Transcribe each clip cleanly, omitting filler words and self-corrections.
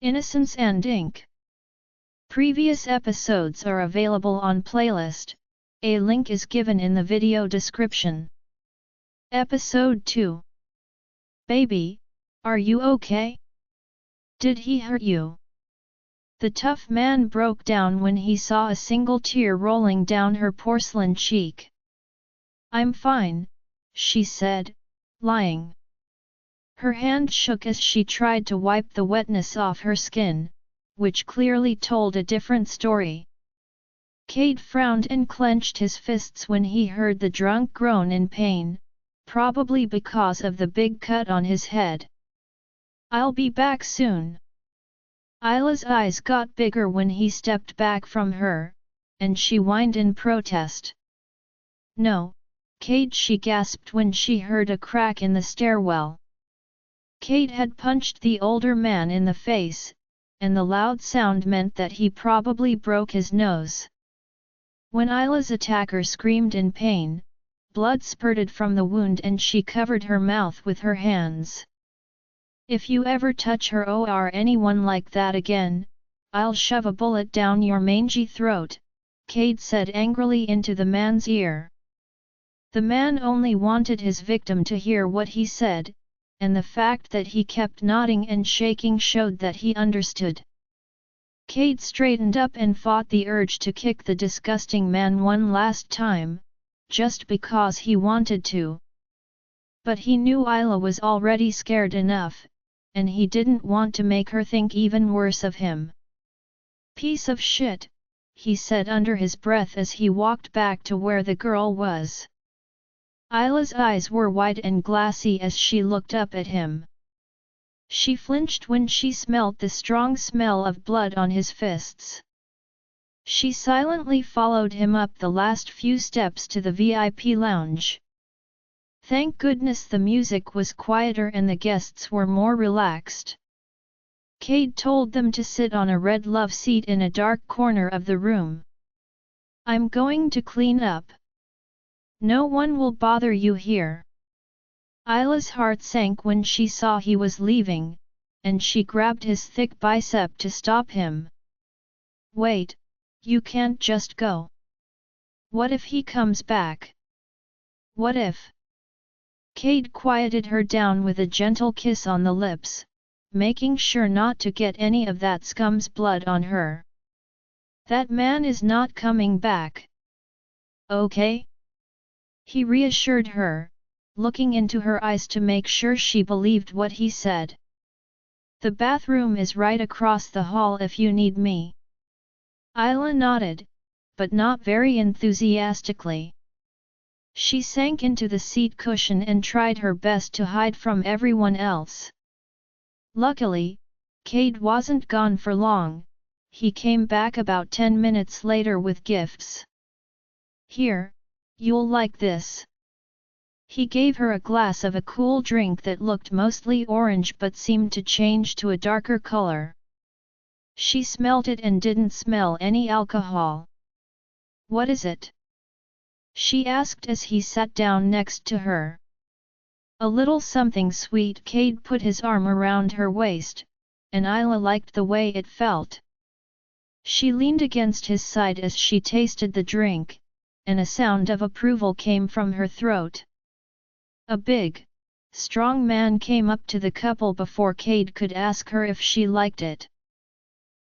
Innocence and Ink. Previous episodes are available on playlist, a link is given in the video description. Episode 2. Baby, are you okay? Did he hurt you? The tough man broke down when he saw a single tear rolling down her porcelain cheek. I'm fine, she said, lying. Her hand shook as she tried to wipe the wetness off her skin, which clearly told a different story. Kade frowned and clenched his fists when he heard the drunk groan in pain, probably because of the big cut on his head. I'll be back soon. Isla's eyes got bigger when he stepped back from her, and she whined in protest. No, Kade, she gasped when she heard a crack in the stairwell. Kade had punched the older man in the face, and the loud sound meant that he probably broke his nose. When Isla's attacker screamed in pain, blood spurted from the wound and she covered her mouth with her hands. If you ever touch her or anyone like that again, I'll shove a bullet down your mangy throat, Kade said angrily into the man's ear. The man only wanted his victim to hear what he said, and the fact that he kept nodding and shaking showed that he understood. Kade straightened up and fought the urge to kick the disgusting man one last time, just because he wanted to. But he knew Isla was already scared enough, and he didn't want to make her think even worse of him. Piece of shit, he said under his breath as he walked back to where the girl was. Isla's eyes were wide and glassy as she looked up at him. She flinched when she smelt the strong smell of blood on his fists. She silently followed him up the last few steps to the VIP lounge. Thank goodness the music was quieter and the guests were more relaxed. Kade told them to sit on a red love seat in a dark corner of the room. I'm going to clean up. No one will bother you here. Isla's heart sank when she saw he was leaving, and she grabbed his thick bicep to stop him. Wait, you can't just go. What if he comes back? What if? Kade quieted her down with a gentle kiss on the lips, making sure not to get any of that scum's blood on her. That man is not coming back. Okay? He reassured her, looking into her eyes to make sure she believed what he said. The bathroom is right across the hall if you need me. Isla nodded, but not very enthusiastically. She sank into the seat cushion and tried her best to hide from everyone else. Luckily, Kade wasn't gone for long. He came back about 10 minutes later with gifts. Here, you'll like this. He gave her a glass of a cool drink that looked mostly orange but seemed to change to a darker color. She smelt it and didn't smell any alcohol. What is it? She asked as he sat down next to her. A little something sweet. Kade put his arm around her waist, and Isla liked the way it felt. She leaned against his side as she tasted the drink, and a sound of approval came from her throat. A big, strong man came up to the couple before Kade could ask her if she liked it.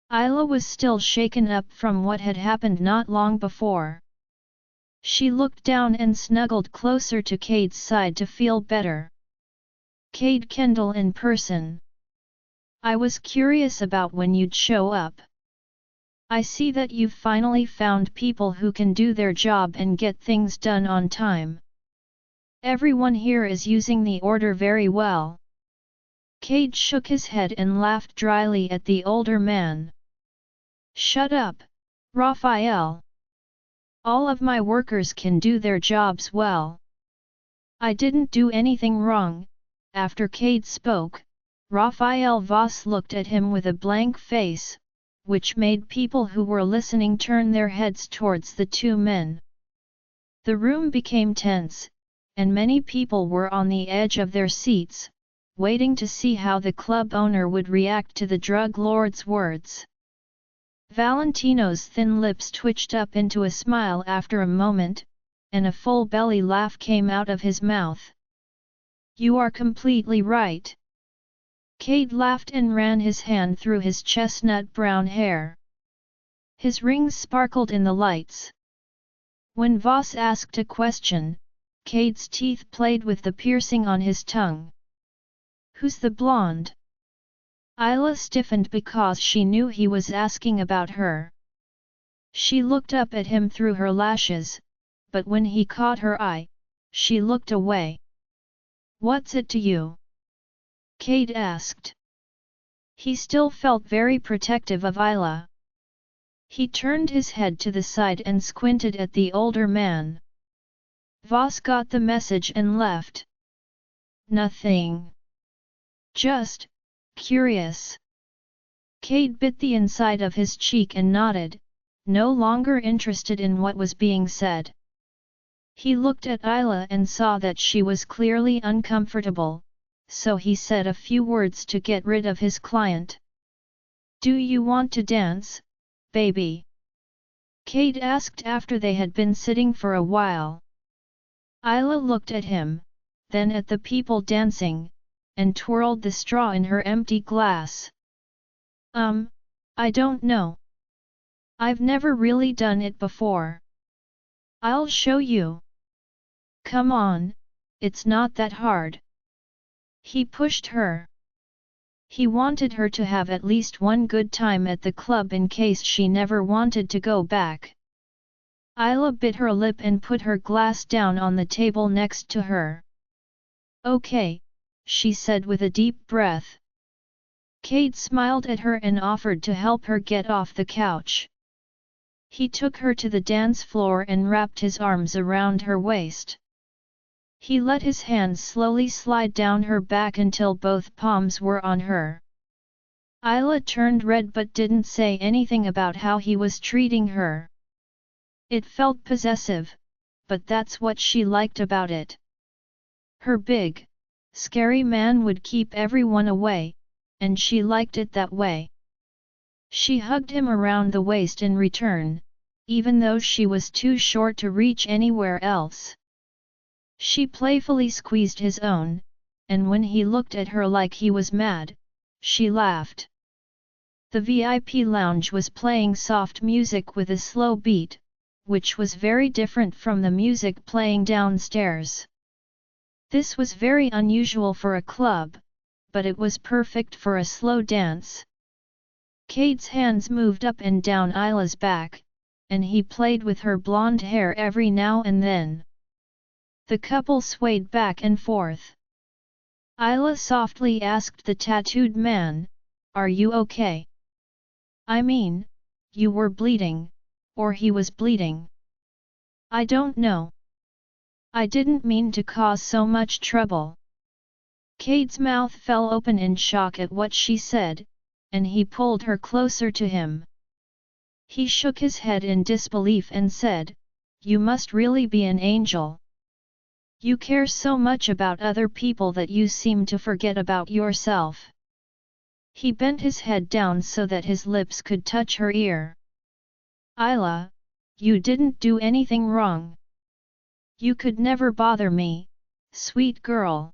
Isla was still shaken up from what had happened not long before. She looked down and snuggled closer to Kade's side to feel better. Kade Kendall in person. I was curious about when you'd show up. I see that you've finally found people who can do their job and get things done on time. Everyone here is using the order very well. Kade shook his head and laughed dryly at the older man. Shut up, Raphael. All of my workers can do their jobs well. I didn't do anything wrong. After Kade spoke, Raphael Voss looked at him with a blank face, which made people who were listening turn their heads towards the two men. The room became tense, and many people were on the edge of their seats, waiting to see how the club owner would react to the drug lord's words. Valentino's thin lips twitched up into a smile after a moment, and a full belly laugh came out of his mouth. You are completely right. Kade laughed and ran his hand through his chestnut brown hair. His rings sparkled in the lights. When Voss asked a question, Kade's teeth played with the piercing on his tongue. Who's the blonde? Isla stiffened because she knew he was asking about her. She looked up at him through her lashes, but when he caught her eye, she looked away. What's it to you? Kade asked. He still felt very protective of Isla. He turned his head to the side and squinted at the older man. Voss got the message and left. Nothing. Just curious. Kade bit the inside of his cheek and nodded, no longer interested in what was being said. He looked at Isla and saw that she was clearly uncomfortable, so he said a few words to get rid of his client. Do you want to dance, baby? Kade asked after they had been sitting for a while. Isla looked at him, then at the people dancing, and twirled the straw in her empty glass. I don't know. I've never really done it before. I'll show you. Come on, it's not that hard. He pushed her. He wanted her to have at least one good time at the club in case she never wanted to go back. Isla bit her lip and put her glass down on the table next to her. Okay, she said with a deep breath. Kade smiled at her and offered to help her get off the couch. He took her to the dance floor and wrapped his arms around her waist. He let his hands slowly slide down her back until both palms were on her. Isla turned red but didn't say anything about how he was treating her. It felt possessive, but that's what she liked about it. Her big, scary man would keep everyone away, and she liked it that way. She hugged him around the waist in return, even though she was too short to reach anywhere else. She playfully squeezed his own, and when he looked at her like he was mad, she laughed. The VIP lounge was playing soft music with a slow beat, which was very different from the music playing downstairs. This was very unusual for a club, but it was perfect for a slow dance. Kade's hands moved up and down Isla's back, and he played with her blonde hair every now and then. The couple swayed back and forth. Isla softly asked the tattooed man, "Are you okay? I mean, you were bleeding, or he was bleeding. I don't know. I didn't mean to cause so much trouble." Kade's mouth fell open in shock at what she said, and he pulled her closer to him. He shook his head in disbelief and said, "You must really be an angel. You care so much about other people that you seem to forget about yourself." He bent his head down so that his lips could touch her ear. "Isla, you didn't do anything wrong. You could never bother me, sweet girl."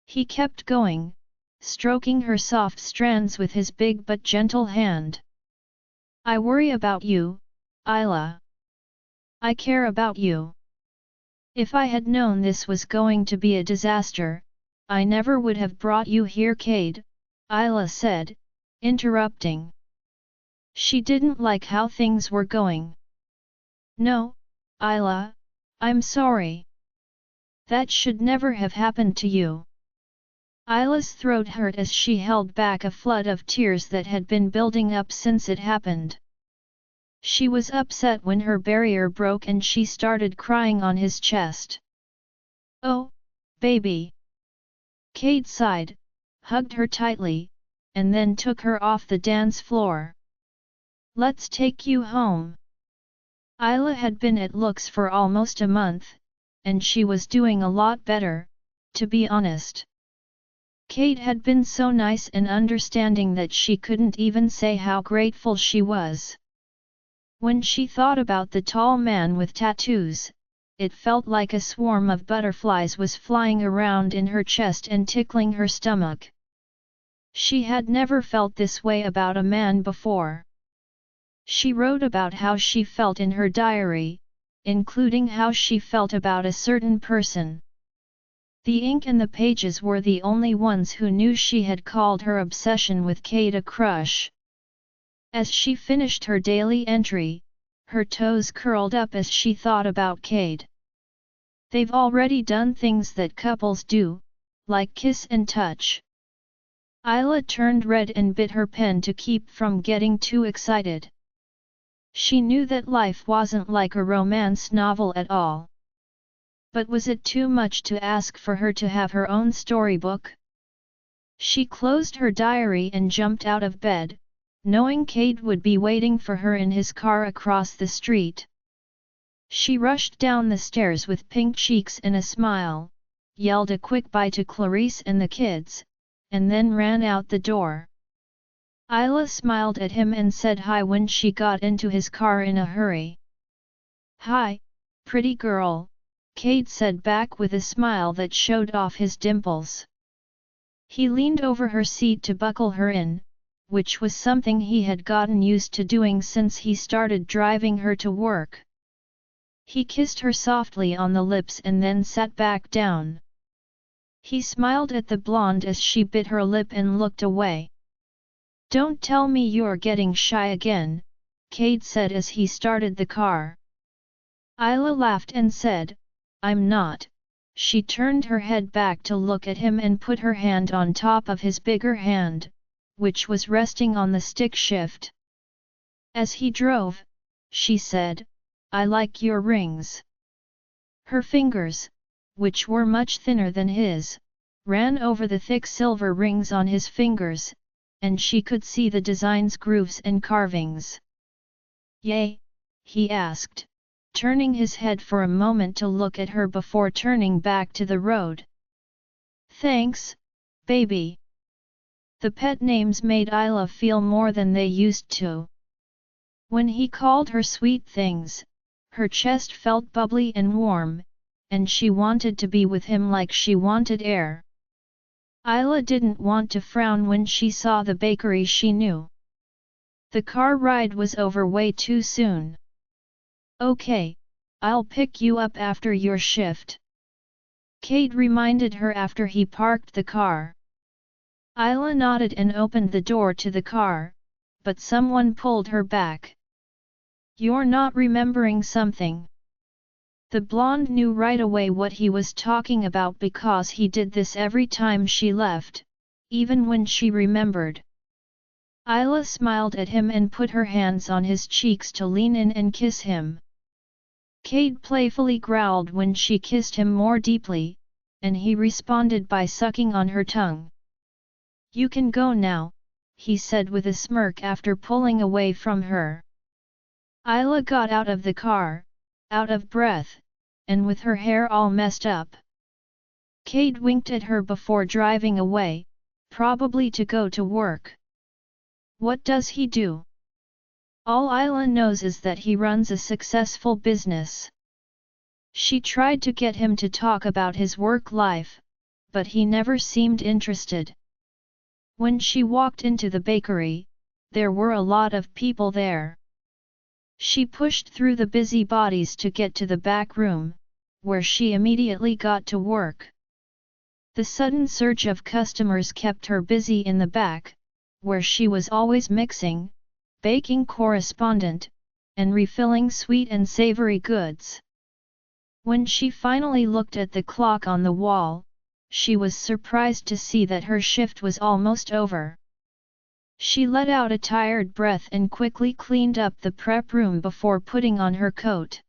He kept going, stroking her soft strands with his big but gentle hand. "I worry about you, Isla. I care about you. If I had known this was going to be a disaster, I never would have brought you here, Kade," Isla said, interrupting. She didn't like how things were going. "No, Isla, I'm sorry. That should never have happened to you." Isla's throat hurt as she held back a flood of tears that had been building up since it happened. She was upset when her barrier broke and she started crying on his chest. "Oh, baby!" Kade sighed, hugged her tightly, and then took her off the dance floor. "Let's take you home." Isla had been at Looks for almost a month, and she was doing a lot better, to be honest. Kade had been so nice and understanding that she couldn't even say how grateful she was. When she thought about the tall man with tattoos, it felt like a swarm of butterflies was flying around in her chest and tickling her stomach. She had never felt this way about a man before. She wrote about how she felt in her diary, including how she felt about a certain person. The ink and the pages were the only ones who knew she had called her obsession with Kade a crush. As she finished her daily entry, her toes curled up as she thought about Kade. They've already done things that couples do, like kiss and touch. Isla turned red and bit her pen to keep from getting too excited. She knew that life wasn't like a romance novel at all. But was it too much to ask for her to have her own storybook? She closed her diary and jumped out of bed, knowing Kade would be waiting for her in his car across the street. She rushed down the stairs with pink cheeks and a smile, yelled a quick bye to Clarice and the kids, and then ran out the door. Isla smiled at him and said hi when she got into his car in a hurry. "Hi, pretty girl," Kade said back with a smile that showed off his dimples. He leaned over her seat to buckle her in, which was something he had gotten used to doing since he started driving her to work. He kissed her softly on the lips and then sat back down. He smiled at the blonde as she bit her lip and looked away. "Don't tell me you're getting shy again," Kade said as he started the car. Isla laughed and said, "I'm not." She turned her head back to look at him and put her hand on top of his bigger hand, which was resting on the stick shift. As he drove, she said, "I like your rings." Her fingers, which were much thinner than his, ran over the thick silver rings on his fingers, and she could see the design's grooves and carvings. "Yay?" he asked, turning his head for a moment to look at her before turning back to the road. "Thanks, baby." The pet names made Isla feel more than they used to. When he called her sweet things, her chest felt bubbly and warm, and she wanted to be with him like she wanted air. Isla didn't want to frown when she saw the bakery she knew. The car ride was over way too soon. "Okay, I'll pick you up after your shift," Kade reminded her after he parked the car. Isla nodded and opened the door to the car, but someone pulled her back. "You're not remembering something?" The blonde knew right away what he was talking about because he did this every time she left, even when she remembered. Isla smiled at him and put her hands on his cheeks to lean in and kiss him. Kade playfully growled when she kissed him more deeply, and he responded by sucking on her tongue. "You can go now," he said with a smirk after pulling away from her. Isla got out of the car, out of breath, and with her hair all messed up. Kade winked at her before driving away, probably to go to work. What does he do? All Isla knows is that he runs a successful business. She tried to get him to talk about his work life, but he never seemed interested. When she walked into the bakery, there were a lot of people there. She pushed through the busy bodies to get to the back room, where she immediately got to work. The sudden surge of customers kept her busy in the back, where she was always mixing, baking correspondent, and refilling sweet and savory goods. When she finally looked at the clock on the wall, she was surprised to see that her shift was almost over. She let out a tired breath and quickly cleaned up the prep room before putting on her coat.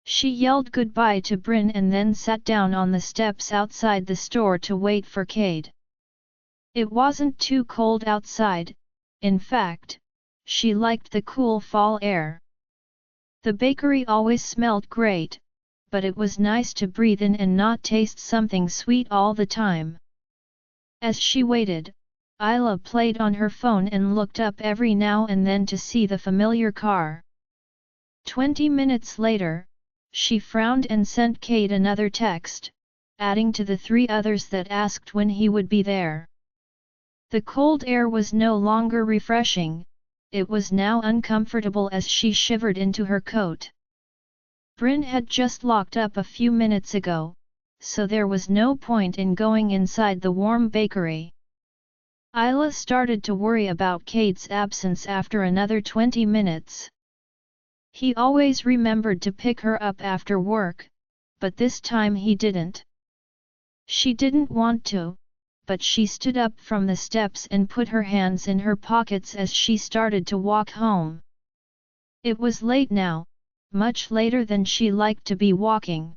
She yelled goodbye to Bryn and then sat down on the steps outside the store to wait for Kade. It wasn't too cold outside, in fact, she liked the cool fall air. The bakery always smelled great, but it was nice to breathe in and not taste something sweet all the time. As she waited, Isla played on her phone and looked up every now and then to see the familiar car. 20 minutes later, she frowned and sent Kade another text, adding to the 3 others that asked when he would be there. The cold air was no longer refreshing, it was now uncomfortable as she shivered into her coat. Bryn had just locked up a few minutes ago, so there was no point in going inside the warm bakery. Isla started to worry about Kade's absence after another 20 minutes. He always remembered to pick her up after work, but this time he didn't. She didn't want to, but she stood up from the steps and put her hands in her pockets as she started to walk home. It was late now, much later than she liked to be walking.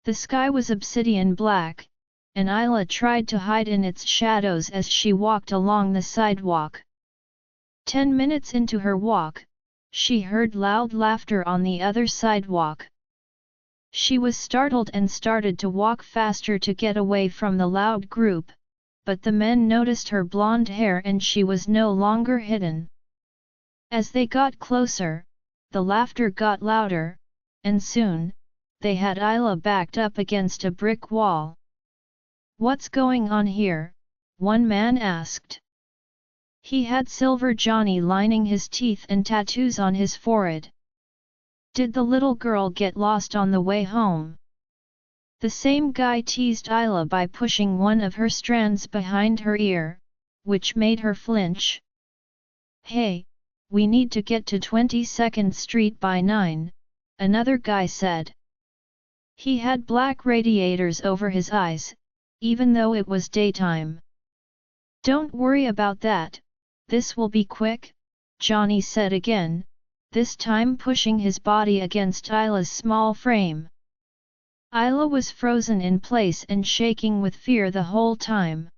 The sky was obsidian black, and Isla tried to hide in its shadows as she walked along the sidewalk. 10 minutes into her walk, she heard loud laughter on the other sidewalk. She was startled and started to walk faster to get away from the loud group, but the men noticed her blonde hair and she was no longer hidden. As they got closer, the laughter got louder, and soon, they had Isla backed up against a brick wall. "What's going on here?" one man asked. He had silver Johnny lining his teeth and tattoos on his forehead. "Did the little girl get lost on the way home?" The same guy teased Isla by pushing one of her strands behind her ear, which made her flinch. "Hey, we need to get to 22nd Street by 9, another guy said. He had black radiators over his eyes, even though it was daytime. "Don't worry about that, this will be quick," Johnny said again, this time pushing his body against Isla's small frame. Isla was frozen in place and shaking with fear the whole time.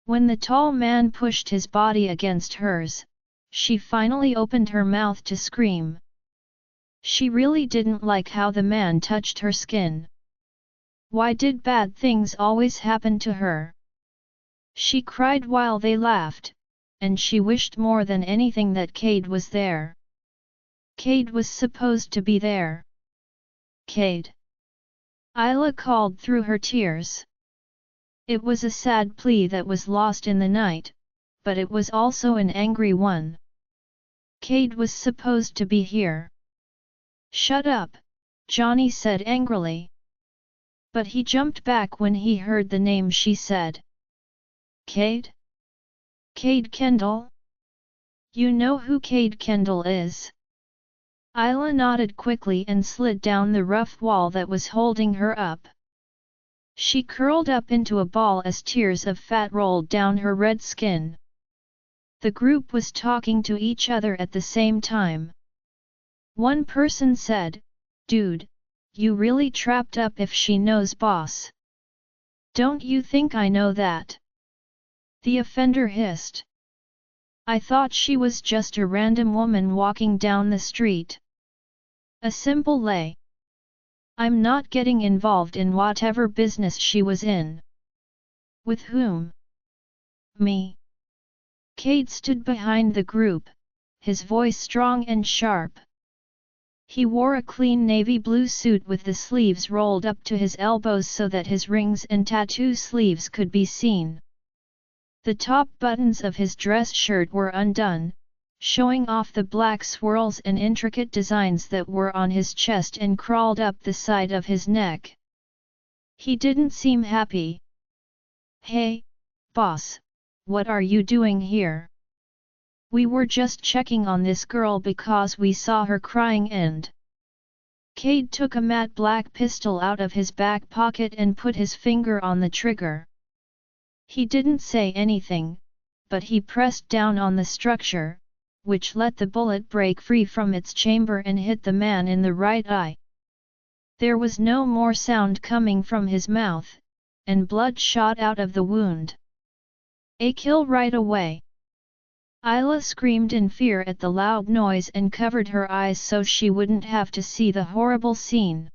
When the tall man pushed his body against hers, she finally opened her mouth to scream. She really didn't like how the man touched her skin. Why did bad things always happen to her? She cried while they laughed, and she wished more than anything that Kade was there. Kade was supposed to be there. "Kade!" Isla called through her tears. It was a sad plea that was lost in the night, but it was also an angry one. Kade was supposed to be here. "Shut up," Johnny said angrily. But he jumped back when he heard the name she said. "Kade? Kade Kendall? You know who Kade Kendall is?" Isla nodded quickly and slid down the rough wall that was holding her up. She curled up into a ball as tears of fat rolled down her red skin. The group was talking to each other at the same time. One person said, "Dude, you really trapped up if she knows boss." "Don't you think I know that?" the offender hissed. "I thought she was just a random woman walking down the street. A simple lay. I'm not getting involved in whatever business she was in." "With whom?" "Me." Kade stood behind the group, his voice strong and sharp. He wore a clean navy blue suit with the sleeves rolled up to his elbows so that his rings and tattoo sleeves could be seen. The top buttons of his dress shirt were undone, showing off the black swirls and intricate designs that were on his chest and crawled up the side of his neck. He didn't seem happy. "Hey, boss, what are you doing here? We were just checking on this girl because we saw her crying and..." Kade took a matte black pistol out of his back pocket and put his finger on the trigger. He didn't say anything, but he pressed down on the structure, which let the bullet break free from its chamber and hit the man in the right eye. There was no more sound coming from his mouth, and blood shot out of the wound. "A kill right away!" Isla screamed in fear at the loud noise and covered her eyes so she wouldn't have to see the horrible scene.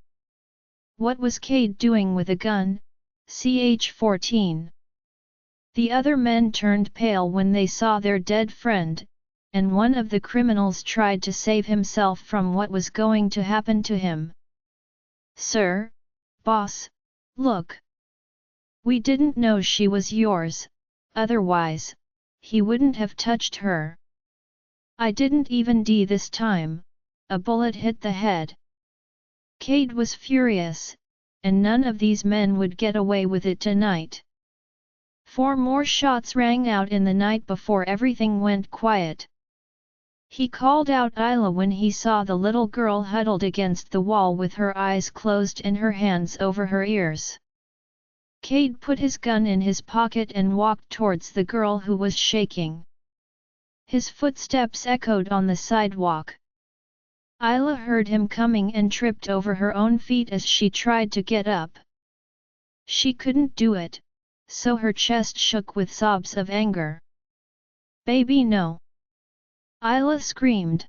What was Kade doing with a gun, CH-14? The other men turned pale when they saw their dead friend, and one of the criminals tried to save himself from what was going to happen to him. "Sir, boss, look. We didn't know she was yours, otherwise, he wouldn't have touched her. I didn't even die this time, a bullet hit the head." Kade was furious, and none of these men would get away with it tonight. 4 more shots rang out in the night before everything went quiet. He called out Isla when he saw the little girl huddled against the wall with her eyes closed and her hands over her ears. Kade put his gun in his pocket and walked towards the girl who was shaking. His footsteps echoed on the sidewalk. Isla heard him coming and tripped over her own feet as she tried to get up. She couldn't do it, so her chest shook with sobs of anger. "Baby, no!" Isla screamed.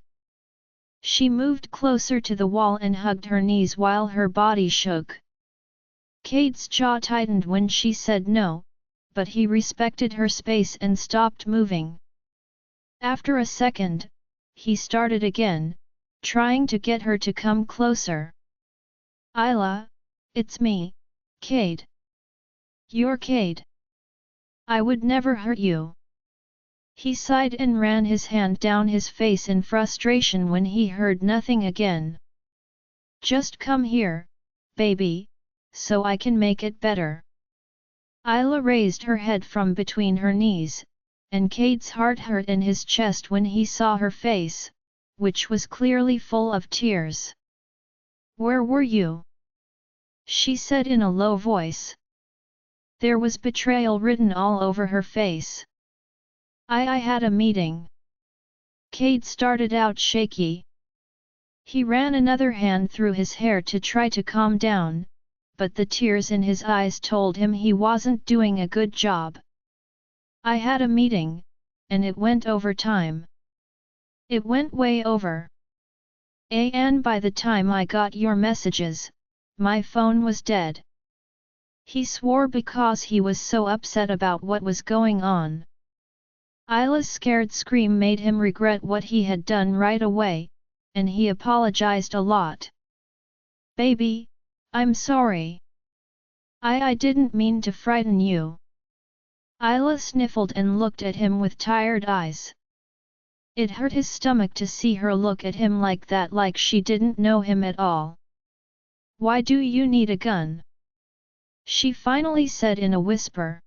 She moved closer to the wall and hugged her knees while her body shook. Kade's jaw tightened when she said no, but he respected her space and stopped moving. After a second, he started again, trying to get her to come closer. "Isla, it's me, Kade. You're Kade. I would never hurt you." He sighed and ran his hand down his face in frustration when he heard nothing again. "Just come here, baby, so I can make it better." Isla raised her head from between her knees, and Kade's heart hurt in his chest when he saw her face, which was clearly full of tears. "Where were you?" she said in a low voice. There was betrayal written all over her face. I had a meeting." Kade started out shaky. He ran another hand through his hair to try to calm down, but the tears in his eyes told him he wasn't doing a good job. "I had a meeting, and it went over time. It went way over. And by the time I got your messages, my phone was dead." He swore because he was so upset about what was going on. Isla's scared scream made him regret what he had done right away, and he apologized a lot. "Baby, I'm sorry. I didn't mean to frighten you." Isla sniffled and looked at him with tired eyes. It hurt his stomach to see her look at him like that, like she didn't know him at all. "Why do you need a gun?" she finally said in a whisper.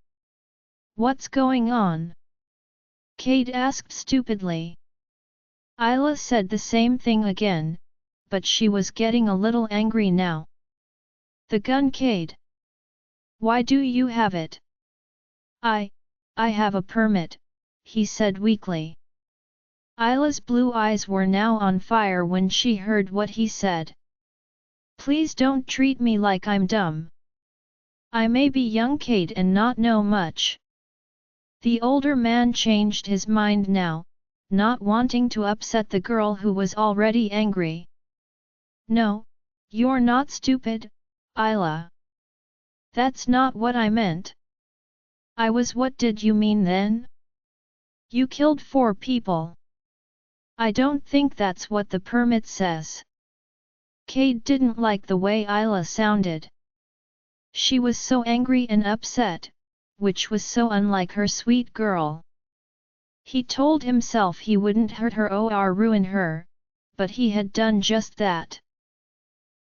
"What's going on?" Kade asked stupidly. Isla said the same thing again, but she was getting a little angry now. "The gun, Kade. Why do you have it?" I have a permit," he said weakly. Isla's blue eyes were now on fire when she heard what he said. "Please don't treat me like I'm dumb. I may be young, Kade, and not know much." The older man changed his mind now, not wanting to upset the girl who was already angry. "No, you're not stupid, Isla. That's not what I meant." "I was. What did you mean then? You killed 4 people. I don't think that's what the permit says." Kade didn't like the way Isla sounded. She was so angry and upset, which was so unlike her sweet girl. He told himself he wouldn't hurt her or ruin her, but he had done just that.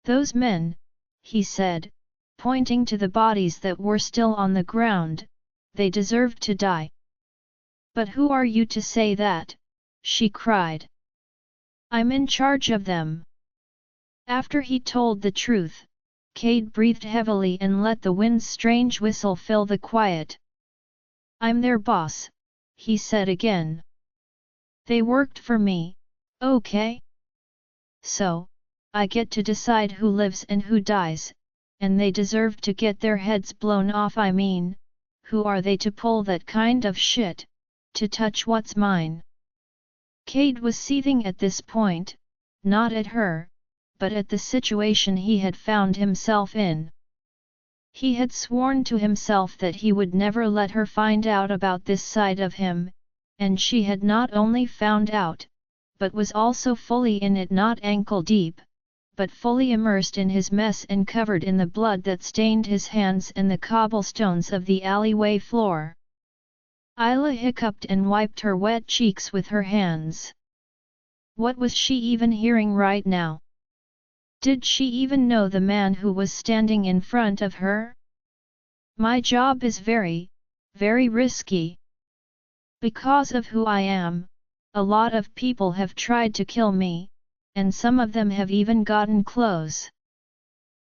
"Those men," he said, pointing to the bodies that were still on the ground, "they deserved to die." "But who are you to say that?" she cried. "I'm in charge of them." After he told the truth, Kade breathed heavily and let the wind's strange whistle fill the quiet. "I'm their boss," he said again. "They worked for me, okay? So, I get to decide who lives and who dies, and they deserve to get their heads blown off. I mean, who are they to pull that kind of shit, to touch what's mine?" Kade was seething at this point, not at her, but at the situation he had found himself in. He had sworn to himself that he would never let her find out about this side of him, and she had not only found out, but was also fully in it, not ankle deep, but fully immersed in his mess and covered in the blood that stained his hands and the cobblestones of the alleyway floor. Isla hiccuped and wiped her wet cheeks with her hands. What was she even hearing right now? Did she even know the man who was standing in front of her? My job is very, very risky. Because of who I am, a lot of people have tried to kill me, and some of them have even gotten close.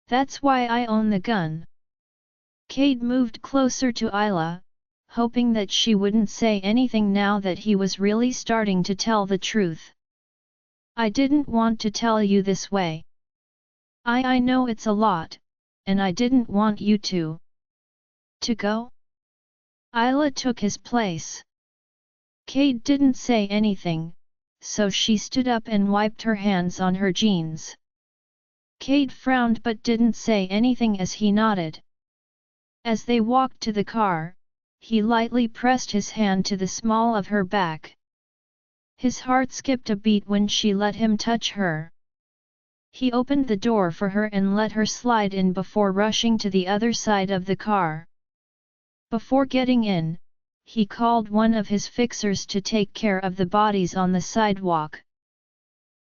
That's why I own the gun. Kade moved closer to Isla, hoping that she wouldn't say anything now that he was really starting to tell the truth. I didn't want to tell you this way. I know it's a lot, and I didn't want you to go? Isla took his place. Kade didn't say anything, so she stood up and wiped her hands on her jeans. Kade frowned but didn't say anything as he nodded. As they walked to the car, he lightly pressed his hand to the small of her back. His heart skipped a beat when she let him touch her. He opened the door for her and let her slide in before rushing to the other side of the car. Before getting in, he called one of his fixers to take care of the bodies on the sidewalk.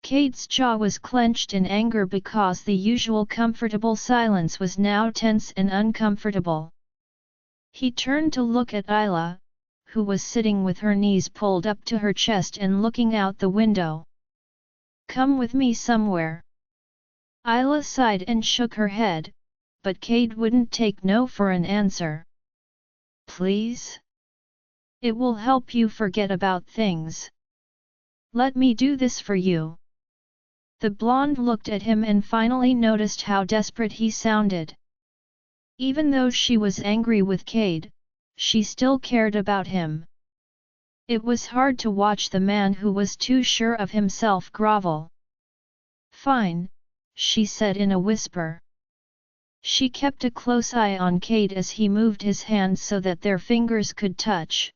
Kade's jaw was clenched in anger because the usual comfortable silence was now tense and uncomfortable. He turned to look at Isla, who was sitting with her knees pulled up to her chest and looking out the window. Come with me somewhere. Isla sighed and shook her head, but Kade wouldn't take no for an answer. Please? It will help you forget about things. Let me do this for you. The blonde looked at him and finally noticed how desperate he sounded. Even though she was angry with Kade, she still cared about him. It was hard to watch the man who was too sure of himself grovel. Fine, she said in a whisper. She kept a close eye on Kade as he moved his hands so that their fingers could touch.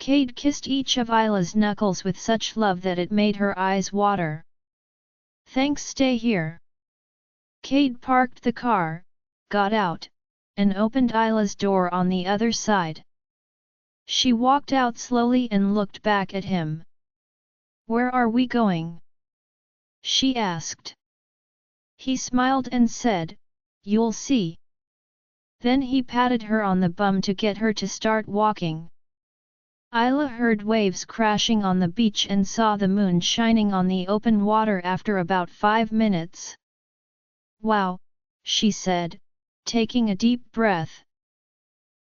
Kade kissed each of Isla's knuckles with such love that it made her eyes water. Thanks, stay here. Kade parked the car, got out, and opened Isla's door on the other side. She walked out slowly and looked back at him. Where are we going? She asked. He smiled and said, You'll see. Then he patted her on the bum to get her to start walking. Isla heard waves crashing on the beach and saw the moon shining on the open water after about 5 minutes. Wow, she said, taking a deep breath.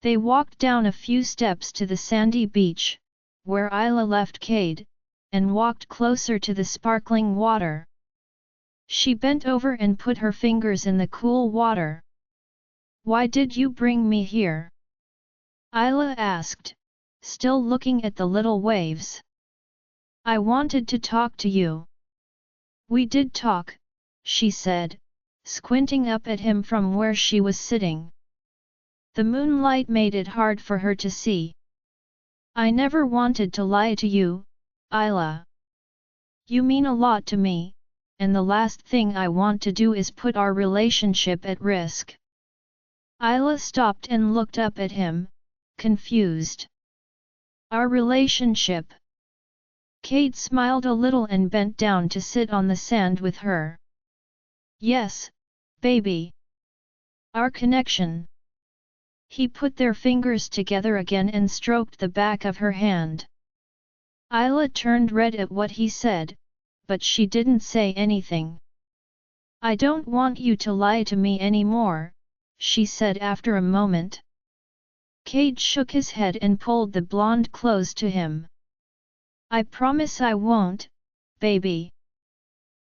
They walked down a few steps to the sandy beach, where Isla left Kade, and walked closer to the sparkling water. She bent over and put her fingers in the cool water. Why did you bring me here? Isla asked, still looking at the little waves. I wanted to talk to you. We did talk, she said, squinting up at him from where she was sitting. The moonlight made it hard for her to see. I never wanted to lie to you, Isla. You mean a lot to me, and the last thing I want to do is put our relationship at risk. Isla stopped and looked up at him, confused. Our relationship? Kade smiled a little and bent down to sit on the sand with her. Yes, baby. Our connection. He put their fingers together again and stroked the back of her hand. Isla turned red at what he said, but she didn't say anything. I don't want you to lie to me anymore, she said after a moment. Kade shook his head and pulled the blonde close to him. I promise I won't, baby.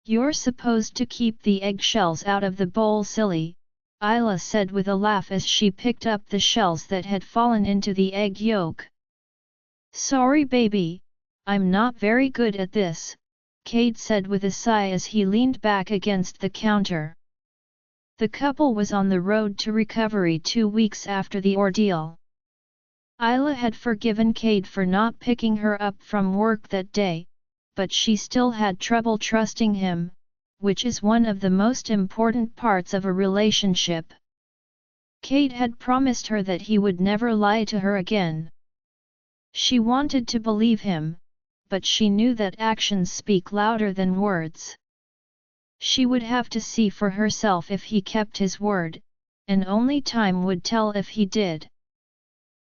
You're supposed to keep the eggshells out of the bowl, silly, Isla said with a laugh as she picked up the shells that had fallen into the egg yolk. Sorry, baby, I'm not very good at this, Kade said with a sigh as he leaned back against the counter. The couple was on the road to recovery 2 weeks after the ordeal. Isla had forgiven Kade for not picking her up from work that day, but she still had trouble trusting him, which is one of the most important parts of a relationship. Kade had promised her that he would never lie to her again. She wanted to believe him, but she knew that actions speak louder than words. She would have to see for herself if he kept his word, and only time would tell if he did.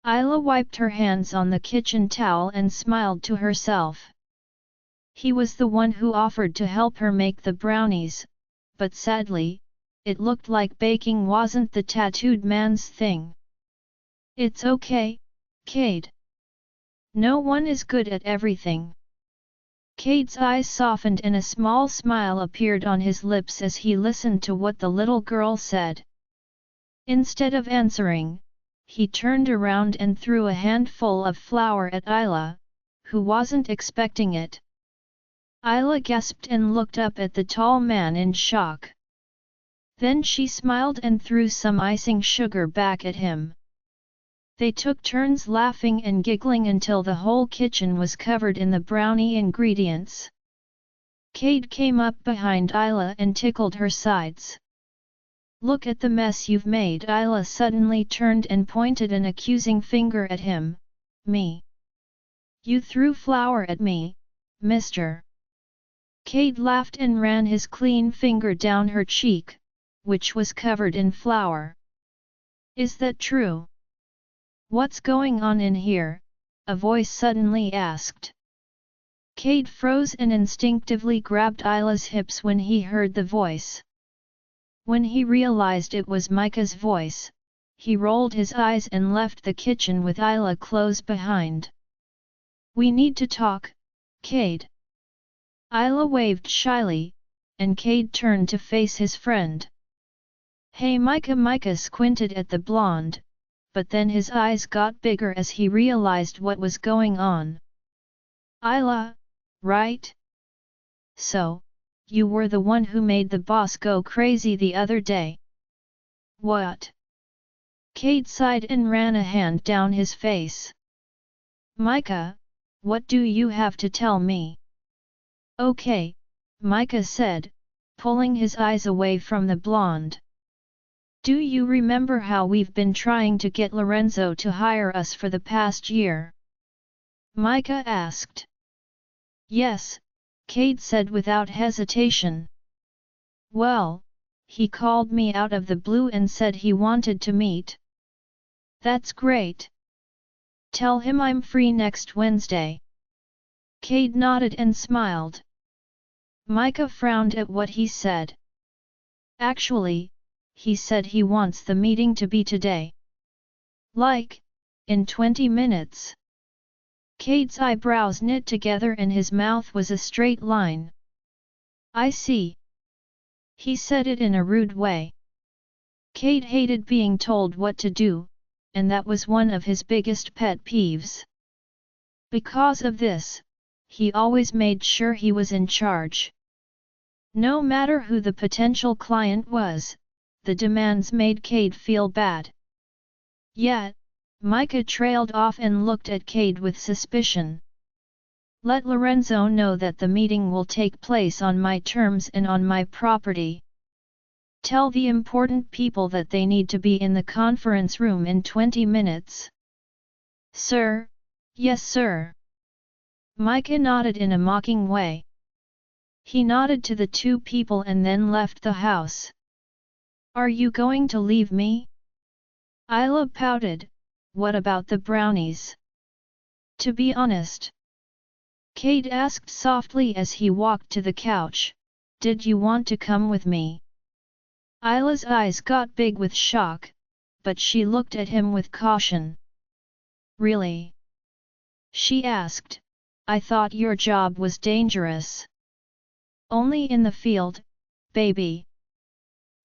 Isla wiped her hands on the kitchen towel and smiled to herself. He was the one who offered to help her make the brownies, but sadly, it looked like baking wasn't the tattooed man's thing. It's okay, Kade. No one is good at everything. Kade's eyes softened and a small smile appeared on his lips as he listened to what the little girl said. Instead of answering, he turned around and threw a handful of flour at Isla, who wasn't expecting it. Isla gasped and looked up at the tall man in shock. Then she smiled and threw some icing sugar back at him. They took turns laughing and giggling until the whole kitchen was covered in the brownie ingredients. Kade came up behind Isla and tickled her sides. "Look at the mess you've made." Isla suddenly turned and pointed an accusing finger at him. "Me? You threw flour at me, mister." Kade laughed and ran his clean finger down her cheek, which was covered in flour. "Is that true?" "What's going on in here?" a voice suddenly asked. Kade froze and instinctively grabbed Isla's hips when he heard the voice. When he realized it was Micah's voice, he rolled his eyes and left the kitchen with Isla close behind. "We need to talk, Kade." Isla waved shyly, and Kade turned to face his friend. "Hey Micah." Micah squinted at the blonde, but then his eyes got bigger as he realized what was going on. "Isla, right? So, you were the one who made the boss go crazy the other day." "What?" Kade sighed and ran a hand down his face. "Micah, what do you have to tell me?" "Okay," Micah said, pulling his eyes away from the blonde. "Do you remember how we've been trying to get Lorenzo to hire us for the past year?" Micah asked. "Yes," Kade said without hesitation. "Well, he called me out of the blue and said he wanted to meet." "That's great. Tell him I'm free next Wednesday." Kade nodded and smiled. Micah frowned at what he said. "Actually, he said he wants the meeting to be today. Like, in 20 minutes. Kade's eyebrows knit together and his mouth was a straight line. "I see." He said it in a rude way. Kade hated being told what to do, and that was one of his biggest pet peeves. Because of this, he always made sure he was in charge. No matter who the potential client was, the demands made Kade feel bad. Yet, Micah trailed off and looked at Kade with suspicion. "Let Lorenzo know that the meeting will take place on my terms and on my property. Tell the important people that they need to be in the conference room in 20 minutes. "Sir, yes sir." Micah nodded in a mocking way. He nodded to the two people and then left the house. "Are you going to leave me?" Isla pouted. "What about the brownies?" "To be honest," Kade asked softly as he walked to the couch, "did you want to come with me?" Isla's eyes got big with shock, but she looked at him with caution. "Really?" she asked. "I thought your job was dangerous." "Only in the field, baby."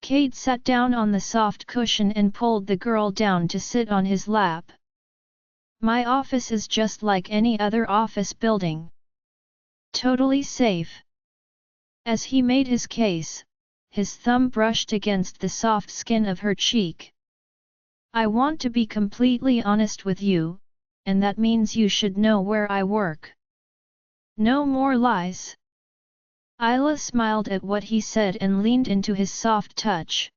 Kade sat down on the soft cushion and pulled the girl down to sit on his lap. "My office is just like any other office building. Totally safe." As he made his case, his thumb brushed against the soft skin of her cheek. I want to be completely honest with you, and that means you should know where I work. No more lies. Isla smiled at what he said and leaned into his soft touch.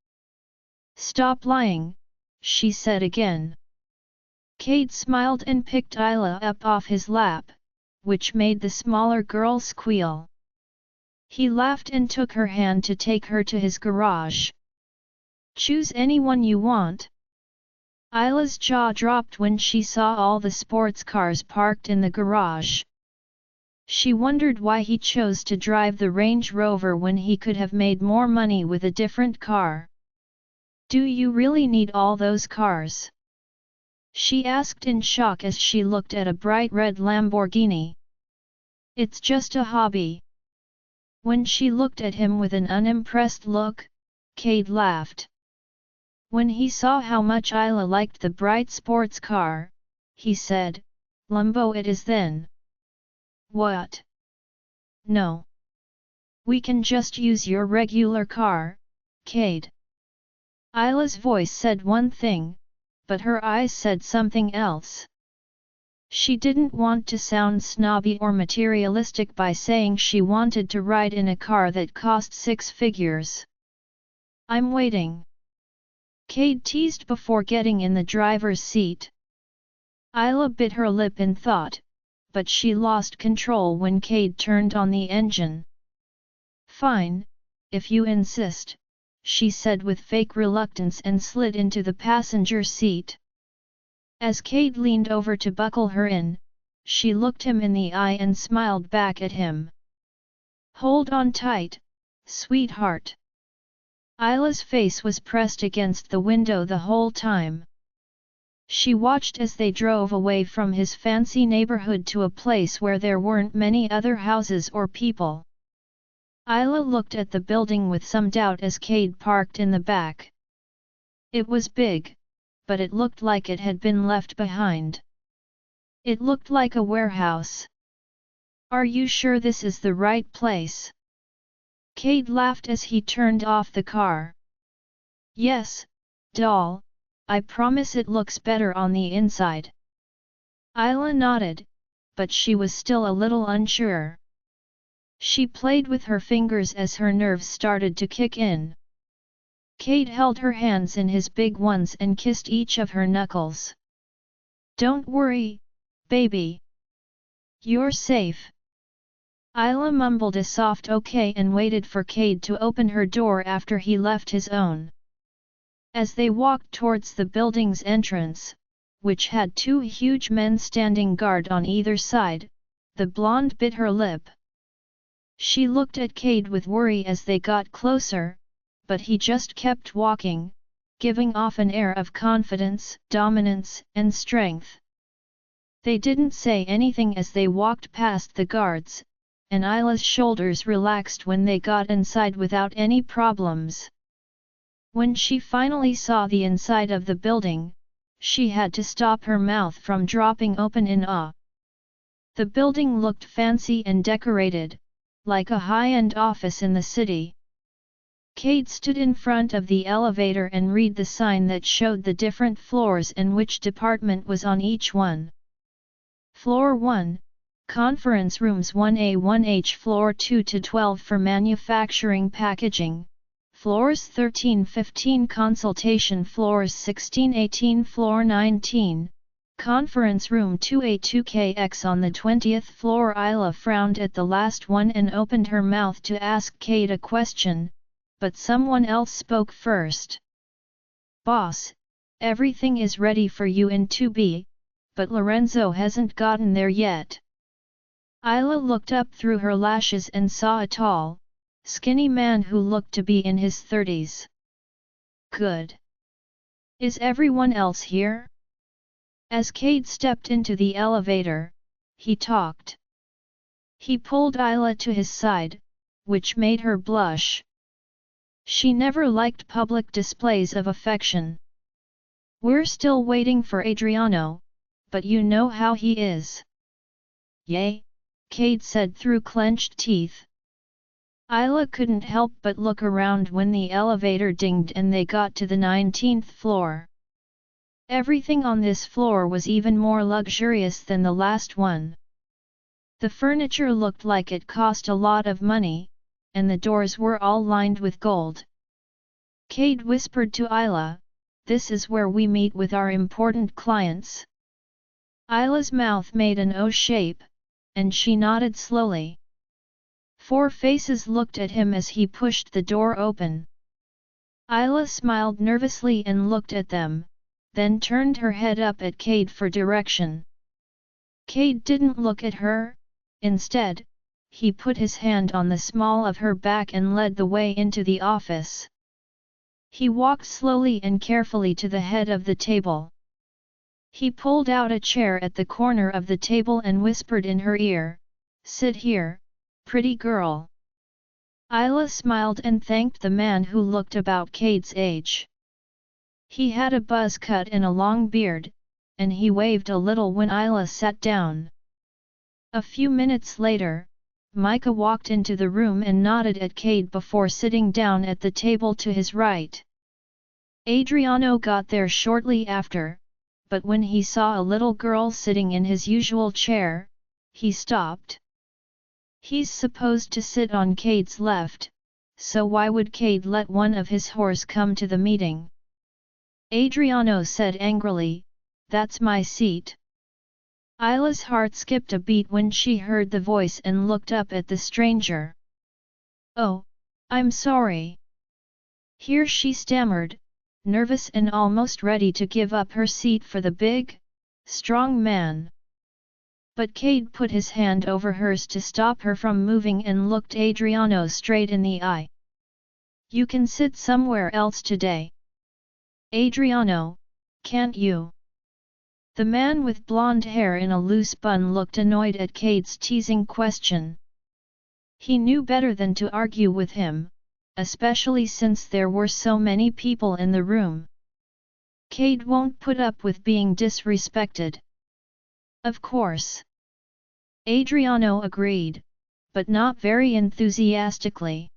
Stop lying, she said again. Kade smiled and picked Isla up off his lap, which made the smaller girl squeal. He laughed and took her hand to take her to his garage. Choose anyone you want. Isla's jaw dropped when she saw all the sports cars parked in the garage. She wondered why he chose to drive the Range Rover when he could have made more money with a different car. Do you really need all those cars? She asked in shock as she looked at a bright red Lamborghini. It's just a hobby. When she looked at him with an unimpressed look, Kade laughed. When he saw how much Isla liked the bright sports car, he said, "Lambo it is then." What? No. We can just use your regular car, Kade. Isla's voice said one thing, but her eyes said something else. She didn't want to sound snobby or materialistic by saying she wanted to ride in a car that cost 6 figures. I'm waiting. Kade teased before getting in the driver's seat. Isla bit her lip in thought, but she lost control when Kade turned on the engine. Fine, if you insist, she said with fake reluctance and slid into the passenger seat. As Kade leaned over to buckle her in, she looked him in the eye and smiled back at him. Hold on tight, sweetheart. Isla's face was pressed against the window the whole time. She watched as they drove away from his fancy neighborhood to a place where there weren't many other houses or people. Isla looked at the building with some doubt as Kade parked in the back. It was big, but it looked like it had been left behind. It looked like a warehouse. Are you sure this is the right place? Kade laughed as he turned off the car. Yes, doll, I promise it looks better on the inside. Isla nodded, but she was still a little unsure. She played with her fingers as her nerves started to kick in. Kade held her hands in his big ones and kissed each of her knuckles. Don't worry, baby. You're safe. Isla mumbled a soft okay and waited for Kade to open her door after he left his own. As they walked towards the building's entrance, which had 2 huge men standing guard on either side, the blonde bit her lip. She looked at Kade with worry as they got closer, but he just kept walking, giving off an air of confidence, dominance, and strength. They didn't say anything as they walked past the guards, and Isla's shoulders relaxed when they got inside without any problems. When she finally saw the inside of the building, she had to stop her mouth from dropping open in awe. The building looked fancy and decorated, like a high-end office in the city. Kade stood in front of the elevator and read the sign that showed the different floors and which department was on each one. Floor 1, Conference Rooms 1A-1H. Floor 2-12 for Manufacturing Packaging, Floors 13-15 Consultation. Floors 16-18. Floor 19, Conference Room 2A-2KX. On the 20th floor. Isla frowned at the last one and opened her mouth to ask Kade a question, but someone else spoke first. Boss, everything is ready for you in 2B, but Lorenzo hasn't gotten there yet. Isla looked up through her lashes and saw a tall, skinny man who looked to be in his 30s. Good. Is everyone else here? As Kade stepped into the elevator, he talked. He pulled Isla to his side, which made her blush. She never liked public displays of affection. We're still waiting for Adriano, but you know how he is. Yay, Kade said through clenched teeth. Isla couldn't help but look around when the elevator dinged and they got to the 19th floor. Everything on this floor was even more luxurious than the last one. The furniture looked like it cost a lot of money, and the doors were all lined with gold. Kade whispered to Isla, "This is where we meet with our important clients." Isla's mouth made an O shape, and she nodded slowly. Four faces looked at him as he pushed the door open. Isla smiled nervously and looked at them, then turned her head up at Kade for direction. Kade didn't look at her, instead, he put his hand on the small of her back and led the way into the office. He walked slowly and carefully to the head of the table. He pulled out a chair at the corner of the table and whispered in her ear, "Sit here, pretty girl." Isla smiled and thanked the man who looked about Kade's age. He had a buzz cut and a long beard, and he waved a little when Isla sat down. A few minutes later, Micah walked into the room and nodded at Kade before sitting down at the table to his right. Adriano got there shortly after, but when he saw a little girl sitting in his usual chair, he stopped. He's supposed to sit on Kade's left, so why would Kade let one of his whores come to the meeting? Adriano said angrily, "That's my seat." Isla's heart skipped a beat when she heard the voice and looked up at the stranger. "Oh, I'm sorry." Here she stammered, nervous and almost ready to give up her seat for the big, strong man. But Kade put his hand over hers to stop her from moving and looked Adriano straight in the eye. "You can sit somewhere else today. Adriano, can't you?" The man with blonde hair in a loose bun looked annoyed at Kade's teasing question. He knew better than to argue with him, especially since there were so many people in the room. Kade won't put up with being disrespected. Of course. Adriano agreed, but not very enthusiastically.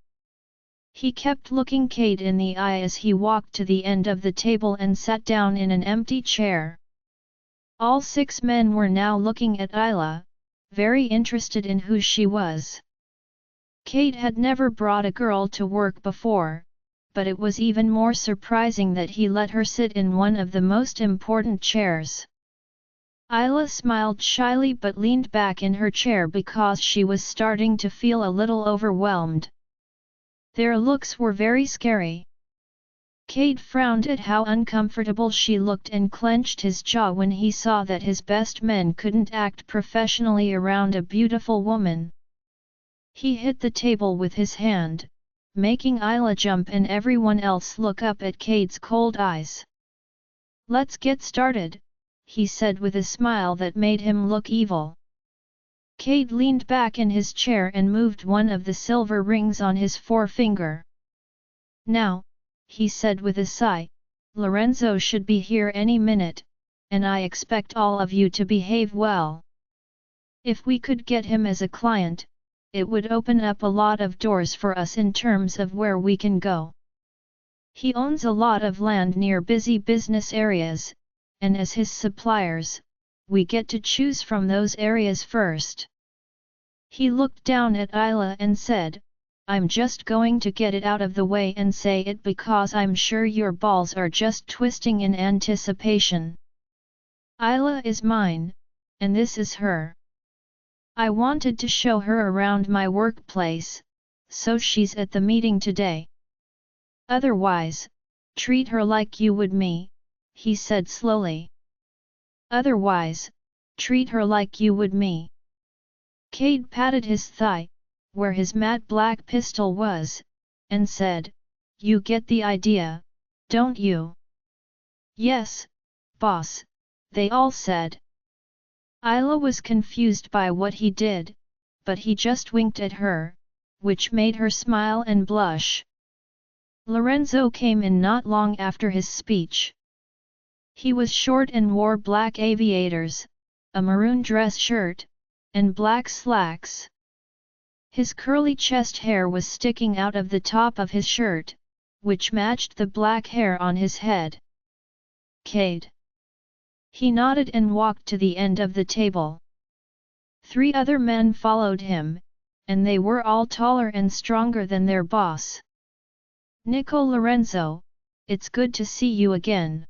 He kept looking Kade in the eye as he walked to the end of the table and sat down in an empty chair. All 6 men were now looking at Isla, very interested in who she was. Kade had never brought a girl to work before, but it was even more surprising that he let her sit in one of the most important chairs. Isla smiled shyly but leaned back in her chair because she was starting to feel a little overwhelmed. Their looks were very scary. Kade frowned at how uncomfortable she looked and clenched his jaw when he saw that his best men couldn't act professionally around a beautiful woman. He hit the table with his hand, making Isla jump and everyone else look up at Kade's cold eyes. "Let's get started," he said with a smile that made him look evil. Kade leaned back in his chair and moved one of the silver rings on his forefinger. "Now," he said with a sigh, "Lorenzo should be here any minute, and I expect all of you to behave well. If we could get him as a client, it would open up a lot of doors for us in terms of where we can go. He owns a lot of land near busy business areas, and as his suppliers, we get to choose from those areas first." He looked down at Isla and said, "I'm just going to get it out of the way and say it because I'm sure your balls are just twisting in anticipation. Isla is mine, and this is her. I wanted to show her around my workplace, so she's at the meeting today. Otherwise, treat her like you would me," he said slowly. "Otherwise, treat her like you would me." Kade patted his thigh, where his matte black pistol was, and said, "You get the idea, don't you?" "Yes, boss," they all said. Isla was confused by what he did, but he just winked at her, which made her smile and blush. Lorenzo came in not long after his speech. He was short and wore black aviators, a maroon dress shirt, and black slacks. His curly chest hair was sticking out of the top of his shirt, which matched the black hair on his head. Kade. He nodded and walked to the end of the table. 3 other men followed him, and they were all taller and stronger than their boss. Nico Lorenzo, it's good to see you again.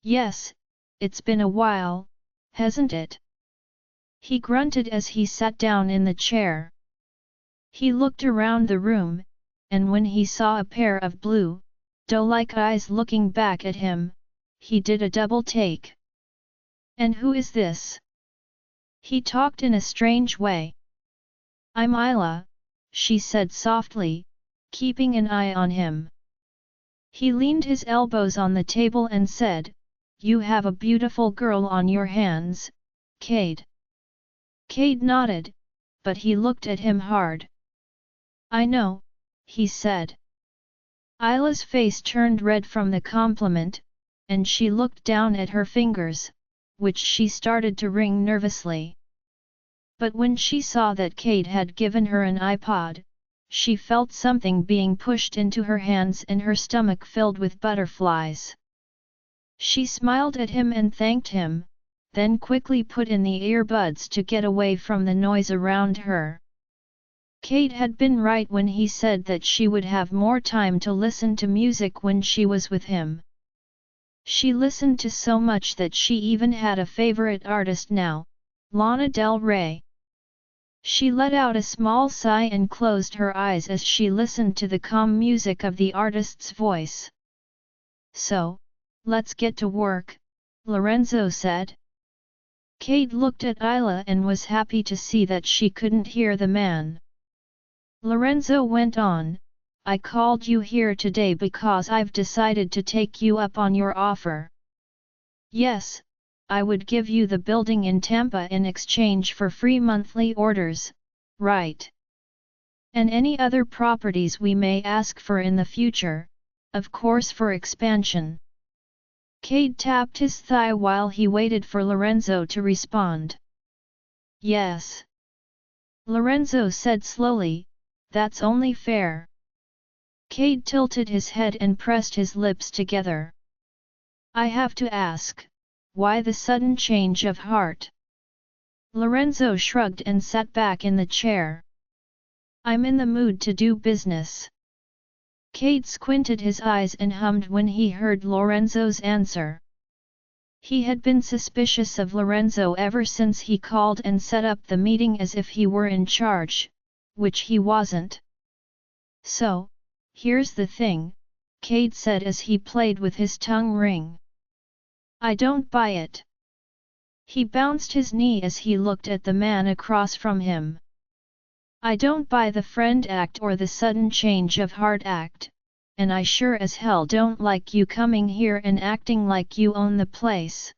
Yes, it's been a while, hasn't it? He grunted as he sat down in the chair. He looked around the room, and when he saw a pair of blue, doe-like eyes looking back at him, he did a double take. And who is this? He talked in a strange way. I'm Isla, she said softly, keeping an eye on him. He leaned his elbows on the table and said, You have a beautiful girl on your hands, Kade. Kade nodded, but he looked at him hard. I know, he said. Isla's face turned red from the compliment, and she looked down at her fingers, which she started to wring nervously. But when she saw that Kade had given her an iPod, she felt something being pushed into her hands and her stomach filled with butterflies. She smiled at him and thanked him, then quickly put in the earbuds to get away from the noise around her. Kade had been right when he said that she would have more time to listen to music when she was with him. She listened to so much that she even had a favorite artist now, Lana Del Rey. She let out a small sigh and closed her eyes as she listened to the calm music of the artist's voice. So, let's get to work, Lorenzo said. Kade looked at Isla and was happy to see that she couldn't hear the man. Lorenzo went on, I called you here today because I've decided to take you up on your offer. Yes, I would give you the building in Tampa in exchange for free monthly orders, right? And any other properties we may ask for in the future, of course for expansion. Kade tapped his thigh while he waited for Lorenzo to respond. Yes. Lorenzo said slowly, that's only fair. Kade tilted his head and pressed his lips together. I have to ask, why the sudden change of heart? Lorenzo shrugged and sat back in the chair. I'm in the mood to do business. Kade squinted his eyes and hummed when he heard Lorenzo's answer. He had been suspicious of Lorenzo ever since he called and set up the meeting as if he were in charge, which he wasn't. So, here's the thing, Kade said as he played with his tongue ring. I don't buy it. He bounced his knee as he looked at the man across from him. I don't buy the friend act or the sudden change of heart act, and I sure as hell don't like you coming here and acting like you own the place.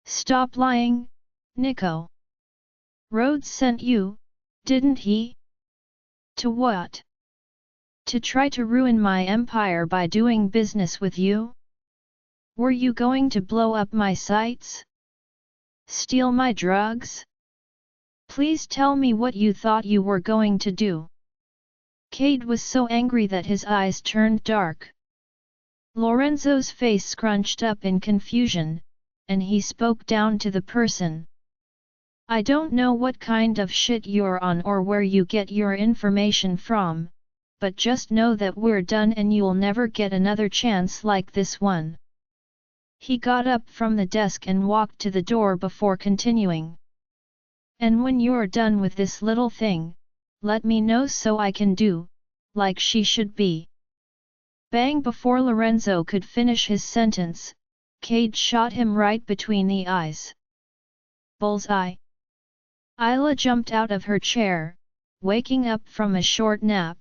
Stop lying, Nico. Rhodes sent you, didn't he? To what? To try to ruin my empire by doing business with you? Were you going to blow up my sites? Steal my drugs? Please tell me what you thought you were going to do. Kade was so angry that his eyes turned dark. Lorenzo's face scrunched up in confusion, and he spoke down to the person. I don't know what kind of shit you're on or where you get your information from, but just know that we're done and you'll never get another chance like this one. He got up from the desk and walked to the door before continuing. And when you're done with this little thing, let me know so I can do, like she should be. Bang! Before Lorenzo could finish his sentence, Kade shot him right between the eyes. Bullseye. Isla jumped out of her chair, waking up from a short nap.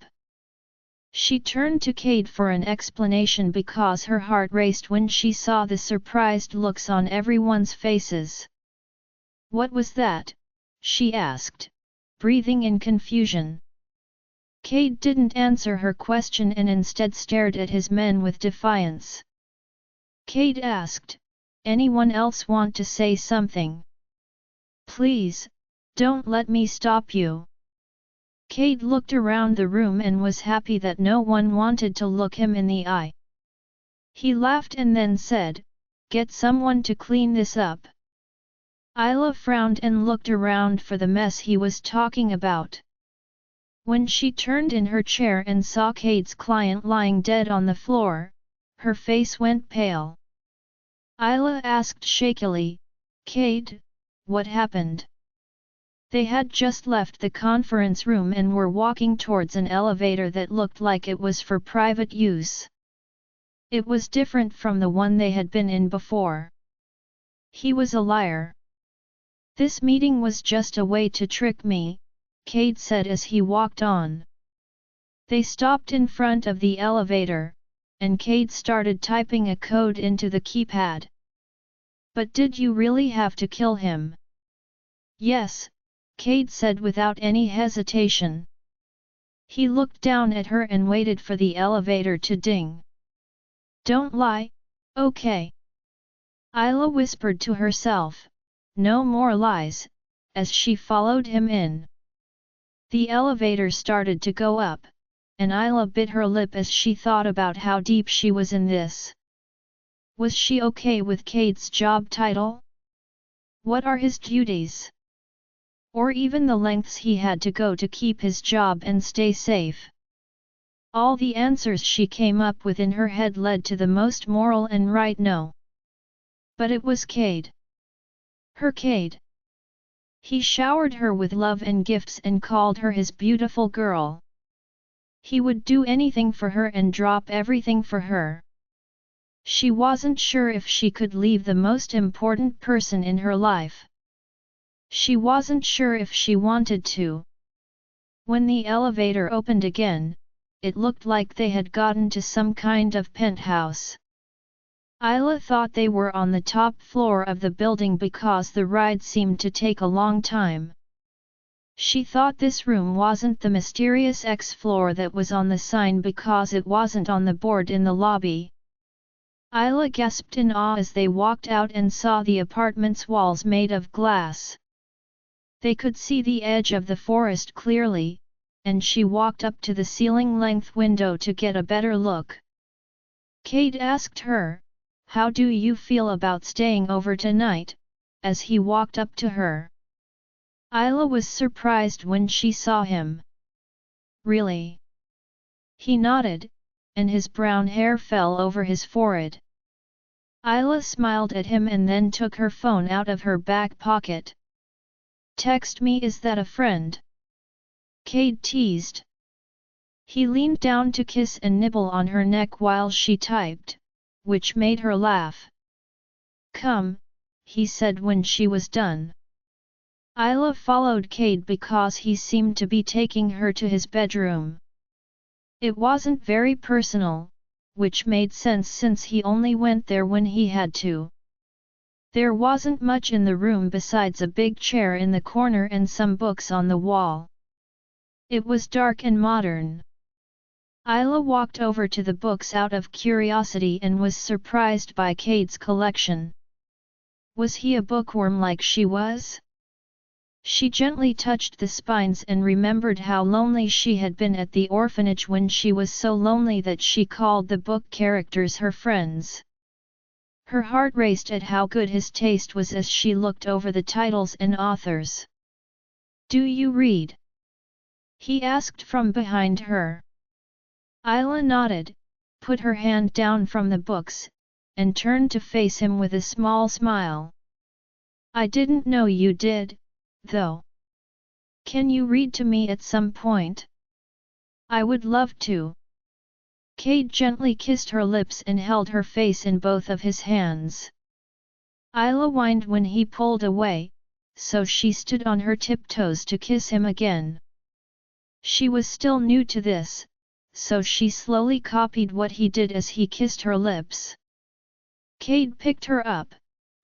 She turned to Kade for an explanation because her heart raced when she saw the surprised looks on everyone's faces. What was that? She asked, breathing in confusion. Kade didn't answer her question and instead stared at his men with defiance. Kade asked, anyone else want to say something? Please, don't let me stop you. Kade looked around the room and was happy that no one wanted to look him in the eye. He laughed and then said, "Get someone to clean this up." Isla frowned and looked around for the mess he was talking about. When she turned in her chair and saw Kade's client lying dead on the floor, her face went pale. Isla asked shakily, "Kade, what happened?" They had just left the conference room and were walking towards an elevator that looked like it was for private use. It was different from the one they had been in before. He was a liar. "This meeting was just a way to trick me," Kade said as he walked on. They stopped in front of the elevator, and Kade started typing a code into the keypad. "But did you really have to kill him?" "Yes," Kade said without any hesitation. He looked down at her and waited for the elevator to ding. "Don't lie, okay?" Isla whispered to herself, "No more lies," as she followed him in. The elevator started to go up, and Isla bit her lip as she thought about how deep she was in this. Was she okay with Kade's job title? What are his duties? Or even the lengths he had to go to keep his job and stay safe? All the answers she came up with in her head led to the most moral and right no. But it was Kade. Her Kade. He showered her with love and gifts and called her his beautiful girl. He would do anything for her and drop everything for her. She wasn't sure if she could leave the most important person in her life. She wasn't sure if she wanted to. When the elevator opened again, it looked like they had gotten to some kind of penthouse. Isla thought they were on the top floor of the building because the ride seemed to take a long time. She thought this room wasn't the mysterious X floor that was on the sign because it wasn't on the board in the lobby. Isla gasped in awe as they walked out and saw the apartment's walls made of glass. They could see the edge of the forest clearly, and she walked up to the ceiling-length window to get a better look. Kade asked her, "How do you feel about staying over tonight?" as he walked up to her. Isla was surprised when she saw him. "Really?" He nodded, and his brown hair fell over his forehead. Isla smiled at him and then took her phone out of her back pocket. "Text me, is that a friend?" Kade teased. He leaned down to kiss and nibble on her neck while she typed, which made her laugh. "Come," he said when she was done. Isla followed Kade because he seemed to be taking her to his bedroom. It wasn't very personal, which made sense since he only went there when he had to. There wasn't much in the room besides a big chair in the corner and some books on the wall. It was dark and modern. Isla walked over to the books out of curiosity and was surprised by Kade's collection. Was he a bookworm like she was? She gently touched the spines and remembered how lonely she had been at the orphanage when she was so lonely that she called the book characters her friends. Her heart raced at how good his taste was as she looked over the titles and authors. "Do you read?" he asked from behind her. Isla nodded, put her hand down from the books, and turned to face him with a small smile. "I didn't know you did, though. Can you read to me at some point?" "I would love to." Kade gently kissed her lips and held her face in both of his hands. Isla whined when he pulled away, so she stood on her tiptoes to kiss him again. She was still new to this, so she slowly copied what he did as he kissed her lips. Kade picked her up,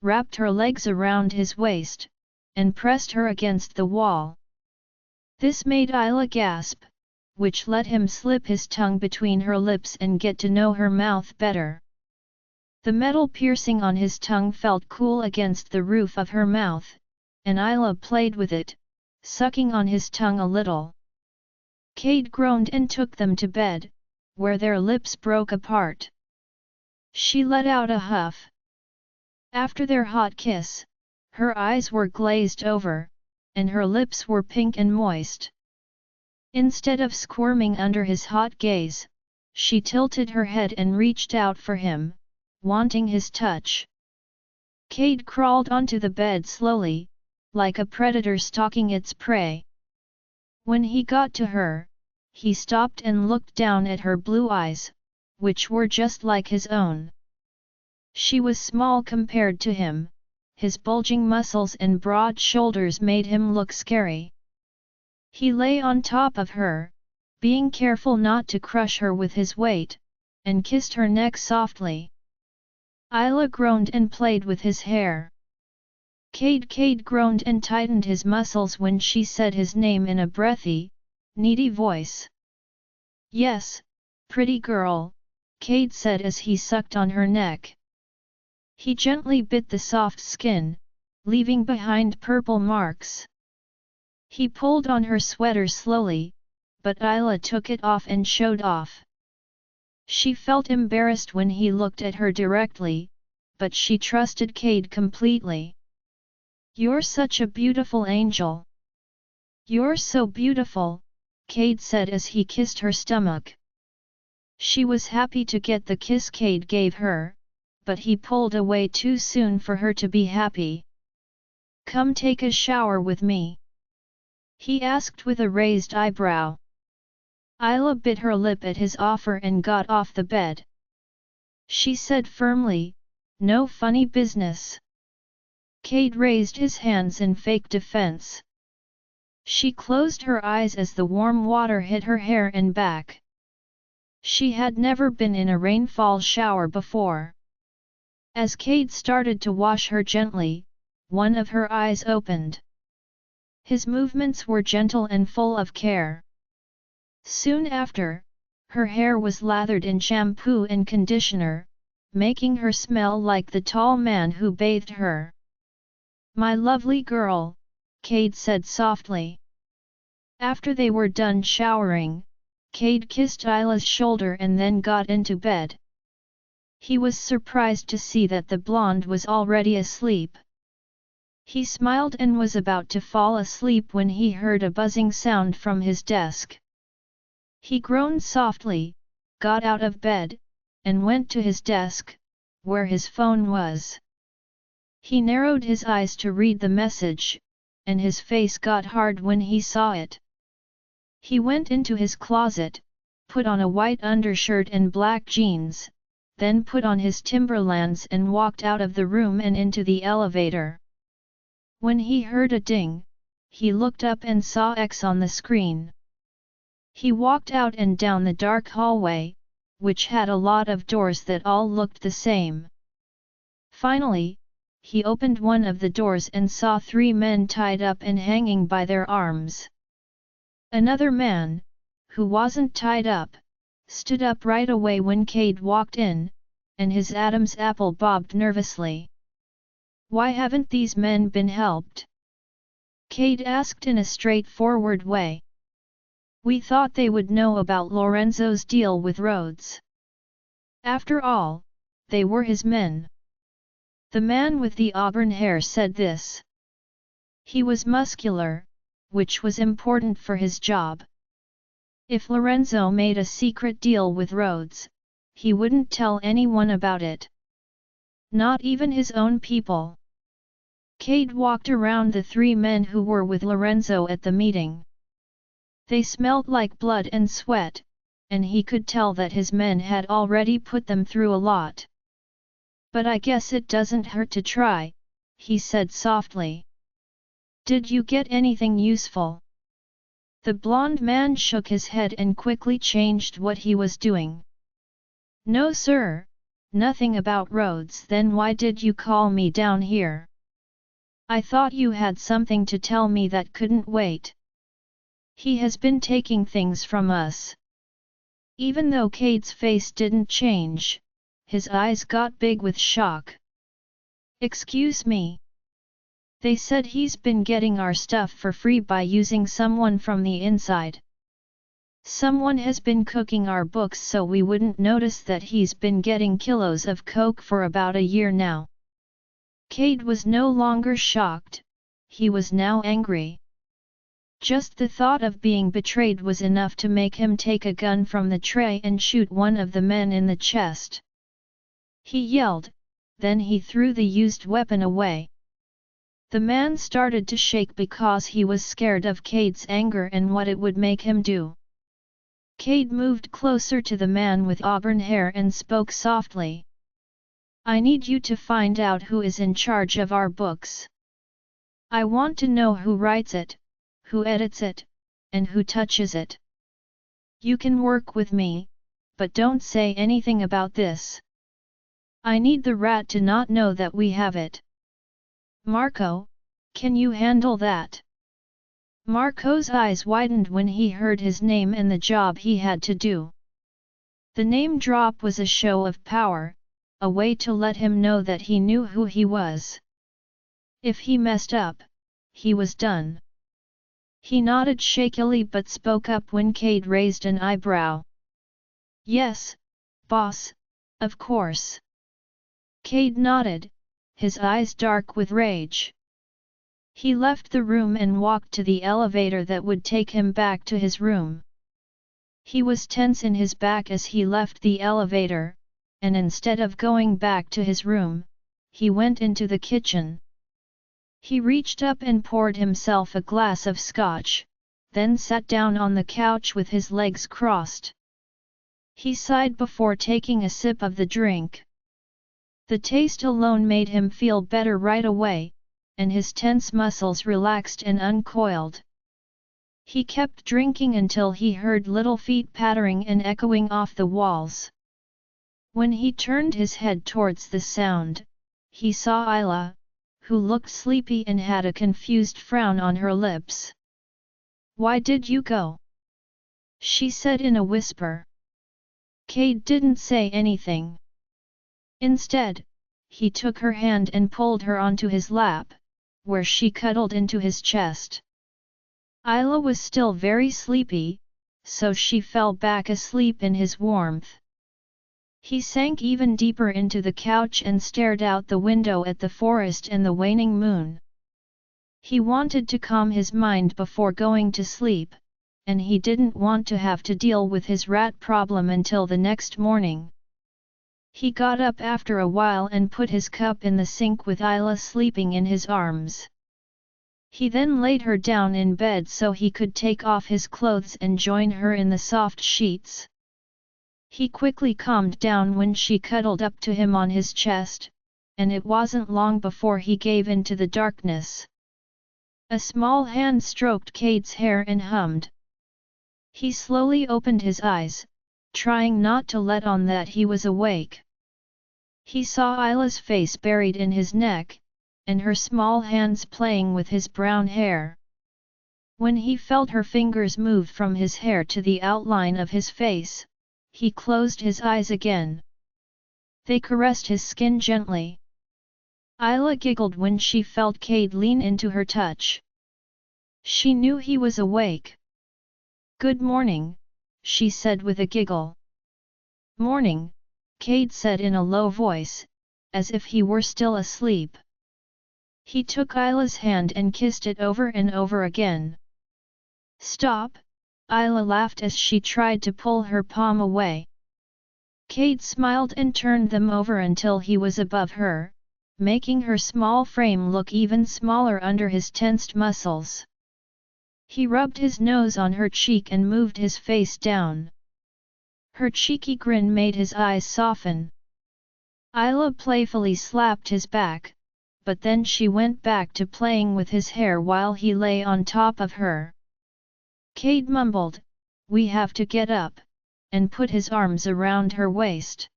wrapped her legs around his waist, and pressed her against the wall. This made Isla gasp, which let him slip his tongue between her lips and get to know her mouth better. The metal piercing on his tongue felt cool against the roof of her mouth, and Isla played with it, sucking on his tongue a little. Kade groaned and took them to bed, where their lips broke apart. She let out a huff. After their hot kiss, her eyes were glazed over, and her lips were pink and moist. Instead of squirming under his hot gaze, she tilted her head and reached out for him, wanting his touch. Kade crawled onto the bed slowly, like a predator stalking its prey. When he got to her, he stopped and looked down at her blue eyes, which were just like his own. She was small compared to him, his bulging muscles and broad shoulders made him look scary. He lay on top of her, being careful not to crush her with his weight, and kissed her neck softly. Isla groaned and played with his hair. Kade groaned and tightened his muscles when she said his name in a breathy, needy voice. "Yes, pretty girl," Kade said as he sucked on her neck. He gently bit the soft skin, leaving behind purple marks. He pulled on her sweater slowly, but Isla took it off and showed off. She felt embarrassed when he looked at her directly, but she trusted Kade completely. "You're such a beautiful angel." "You're so beautiful," Kade said as he kissed her stomach. She was happy to get the kiss Kade gave her, but he pulled away too soon for her to be happy. "Come take a shower with me?" he asked with a raised eyebrow. Isla bit her lip at his offer and got off the bed. She said firmly, "No funny business." Kade raised his hands in fake defense. She closed her eyes as the warm water hit her hair and back. She had never been in a rainfall shower before. As Kade started to wash her gently, one of her eyes opened. His movements were gentle and full of care. Soon after, her hair was lathered in shampoo and conditioner, making her smell like the tall man who bathed her. "My lovely girl," Kade said softly. After they were done showering, Kade kissed Isla's shoulder and then got into bed. He was surprised to see that the blonde was already asleep. He smiled and was about to fall asleep when he heard a buzzing sound from his desk. He groaned softly, got out of bed, and went to his desk, where his phone was. He narrowed his eyes to read the message, and his face got hard when he saw it. He went into his closet, put on a white undershirt and black jeans, then put on his Timberlands and walked out of the room and into the elevator. When he heard a ding, he looked up and saw X on the screen. He walked out and down the dark hallway, which had a lot of doors that all looked the same. Finally, he opened one of the doors and saw 3 men tied up and hanging by their arms. Another man, who wasn't tied up, stood up right away when Kade walked in, and his Adam's apple bobbed nervously. "Why haven't these men been helped?" Kade asked in a straightforward way. "We thought they would know about Lorenzo's deal with Rhodes. After all, they were his men." The man with the auburn hair said this. He was muscular, which was important for his job. If Lorenzo made a secret deal with Rhodes, he wouldn't tell anyone about it. Not even his own people. Kade walked around the 3 men who were with Lorenzo at the meeting. They smelled like blood and sweat, and he could tell that his men had already put them through a lot. "But I guess it doesn't hurt to try," he said softly. "Did you get anything useful?" The blonde man shook his head and quickly changed what he was doing. "No sir, nothing about Rhodes." "Then why did you call me down here?" "I thought you had something to tell me that couldn't wait." "He has been taking things from us." Even though Kade's face didn't change, his eyes got big with shock. "Excuse me. They said he's been getting our stuff for free by using someone from the inside." Someone has been cooking our books so we wouldn't notice that he's been getting kilos of coke for about a year now. Kade was no longer shocked, he was now angry. Just the thought of being betrayed was enough to make him take a gun from the tray and shoot one of the men in the chest. He yelled, then he threw the used weapon away. The man started to shake because he was scared of Kade's anger and what it would make him do. Kade moved closer to the man with auburn hair and spoke softly. I need you to find out who is in charge of our books. I want to know who writes it, who edits it, and who touches it. You can work with me, but don't say anything about this. I need the rat to not know that we have it. Marco, can you handle that? Marco's eyes widened when he heard his name and the job he had to do. The name drop was a show of power, a way to let him know that he knew who he was. If he messed up, he was done. He nodded shakily but spoke up when Kade raised an eyebrow. Yes, boss, of course. Kade nodded, his eyes dark with rage. He left the room and walked to the elevator that would take him back to his room. He was tense in his back as he left the elevator, and instead of going back to his room, he went into the kitchen. He reached up and poured himself a glass of scotch, then sat down on the couch with his legs crossed. He sighed before taking a sip of the drink. The taste alone made him feel better right away, and his tense muscles relaxed and uncoiled. He kept drinking until he heard little feet pattering and echoing off the walls. When he turned his head towards the sound, he saw Isla, who looked sleepy and had a confused frown on her lips. Why did you go? She said in a whisper. Kade didn't say anything. Instead, he took her hand and pulled her onto his lap, where she cuddled into his chest. Isla was still very sleepy, so she fell back asleep in his warmth. He sank even deeper into the couch and stared out the window at the forest and the waning moon. He wanted to calm his mind before going to sleep, and he didn't want to have to deal with his rat problem until the next morning. He got up after a while and put his cup in the sink with Isla sleeping in his arms. He then laid her down in bed so he could take off his clothes and join her in the soft sheets. He quickly calmed down when she cuddled up to him on his chest, and it wasn't long before he gave in to the darkness. A small hand stroked Kade's hair and hummed. He slowly opened his eyes, trying not to let on that he was awake. He saw Isla's face buried in his neck, and her small hands playing with his brown hair. When he felt her fingers move from his hair to the outline of his face, he closed his eyes again. They caressed his skin gently. Isla giggled when she felt Kade lean into her touch. She knew he was awake. Good morning, she said with a giggle. Morning, Kade said in a low voice, as if he were still asleep. He took Isla's hand and kissed it over and over again. Stop, Isla laughed as she tried to pull her palm away. Kade smiled and turned them over until he was above her, making her small frame look even smaller under his tensed muscles. He rubbed his nose on her cheek and moved his face down. Her cheeky grin made his eyes soften. Isla playfully slapped his back, but then she went back to playing with his hair while he lay on top of her. Kade mumbled, "We have to get up," and put his arms around her waist.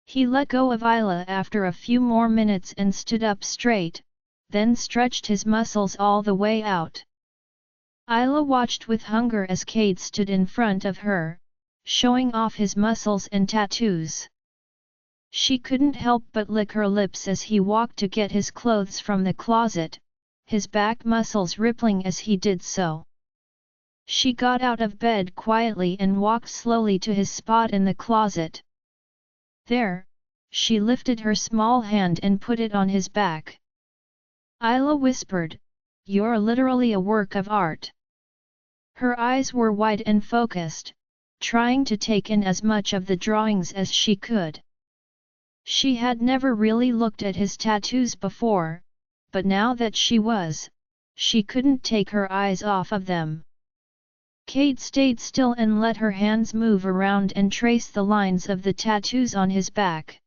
He let go of Isla after a few more minutes and stood up straight, then stretched his muscles all the way out. Isla watched with hunger as Kade stood in front of her, showing off his muscles and tattoos. She couldn't help but lick her lips as he walked to get his clothes from the closet, his back muscles rippling as he did so. She got out of bed quietly and walked slowly to his spot in the closet. There, she lifted her small hand and put it on his back. Isla whispered, "You're literally a work of art." Her eyes were wide and focused, trying to take in as much of the drawings as she could. She had never really looked at his tattoos before, but now that she couldn't take her eyes off of them. Kade stayed still and let her hands move around and trace the lines of the tattoos on his back.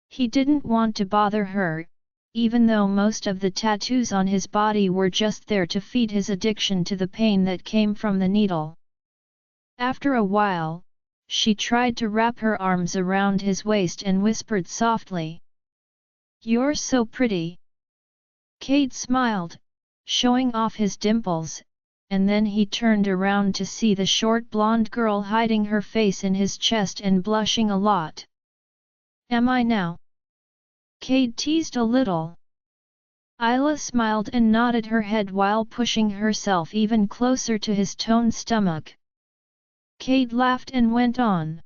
He didn't want to bother her, even though most of the tattoos on his body were just there to feed his addiction to the pain that came from the needle. After a while, she tried to wrap her arms around his waist and whispered softly, "You're so pretty." Kade smiled, showing off his dimples, and then he turned around to see the short blonde girl hiding her face in his chest and blushing a lot. "Am I now?" Kade teased a little. Isla smiled and nodded her head while pushing herself even closer to his toned stomach. Kade laughed and went on,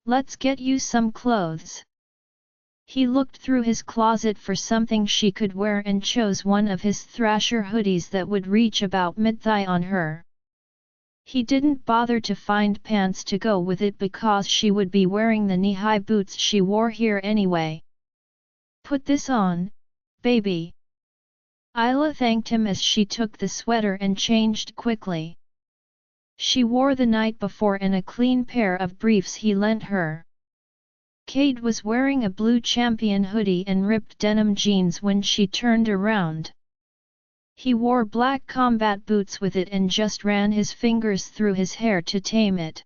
"Let's get you some clothes." He looked through his closet for something she could wear and chose one of his thrasher hoodies that would reach about mid-thigh on her. He didn't bother to find pants to go with it because she would be wearing the knee-high boots she wore here anyway. "Put this on, baby." Isla thanked him as she took the sweater and changed quickly. She wore the night before and a clean pair of briefs he lent her. Kade was wearing a blue champion hoodie and ripped denim jeans when she turned around. He wore black combat boots with it and just ran his fingers through his hair to tame it.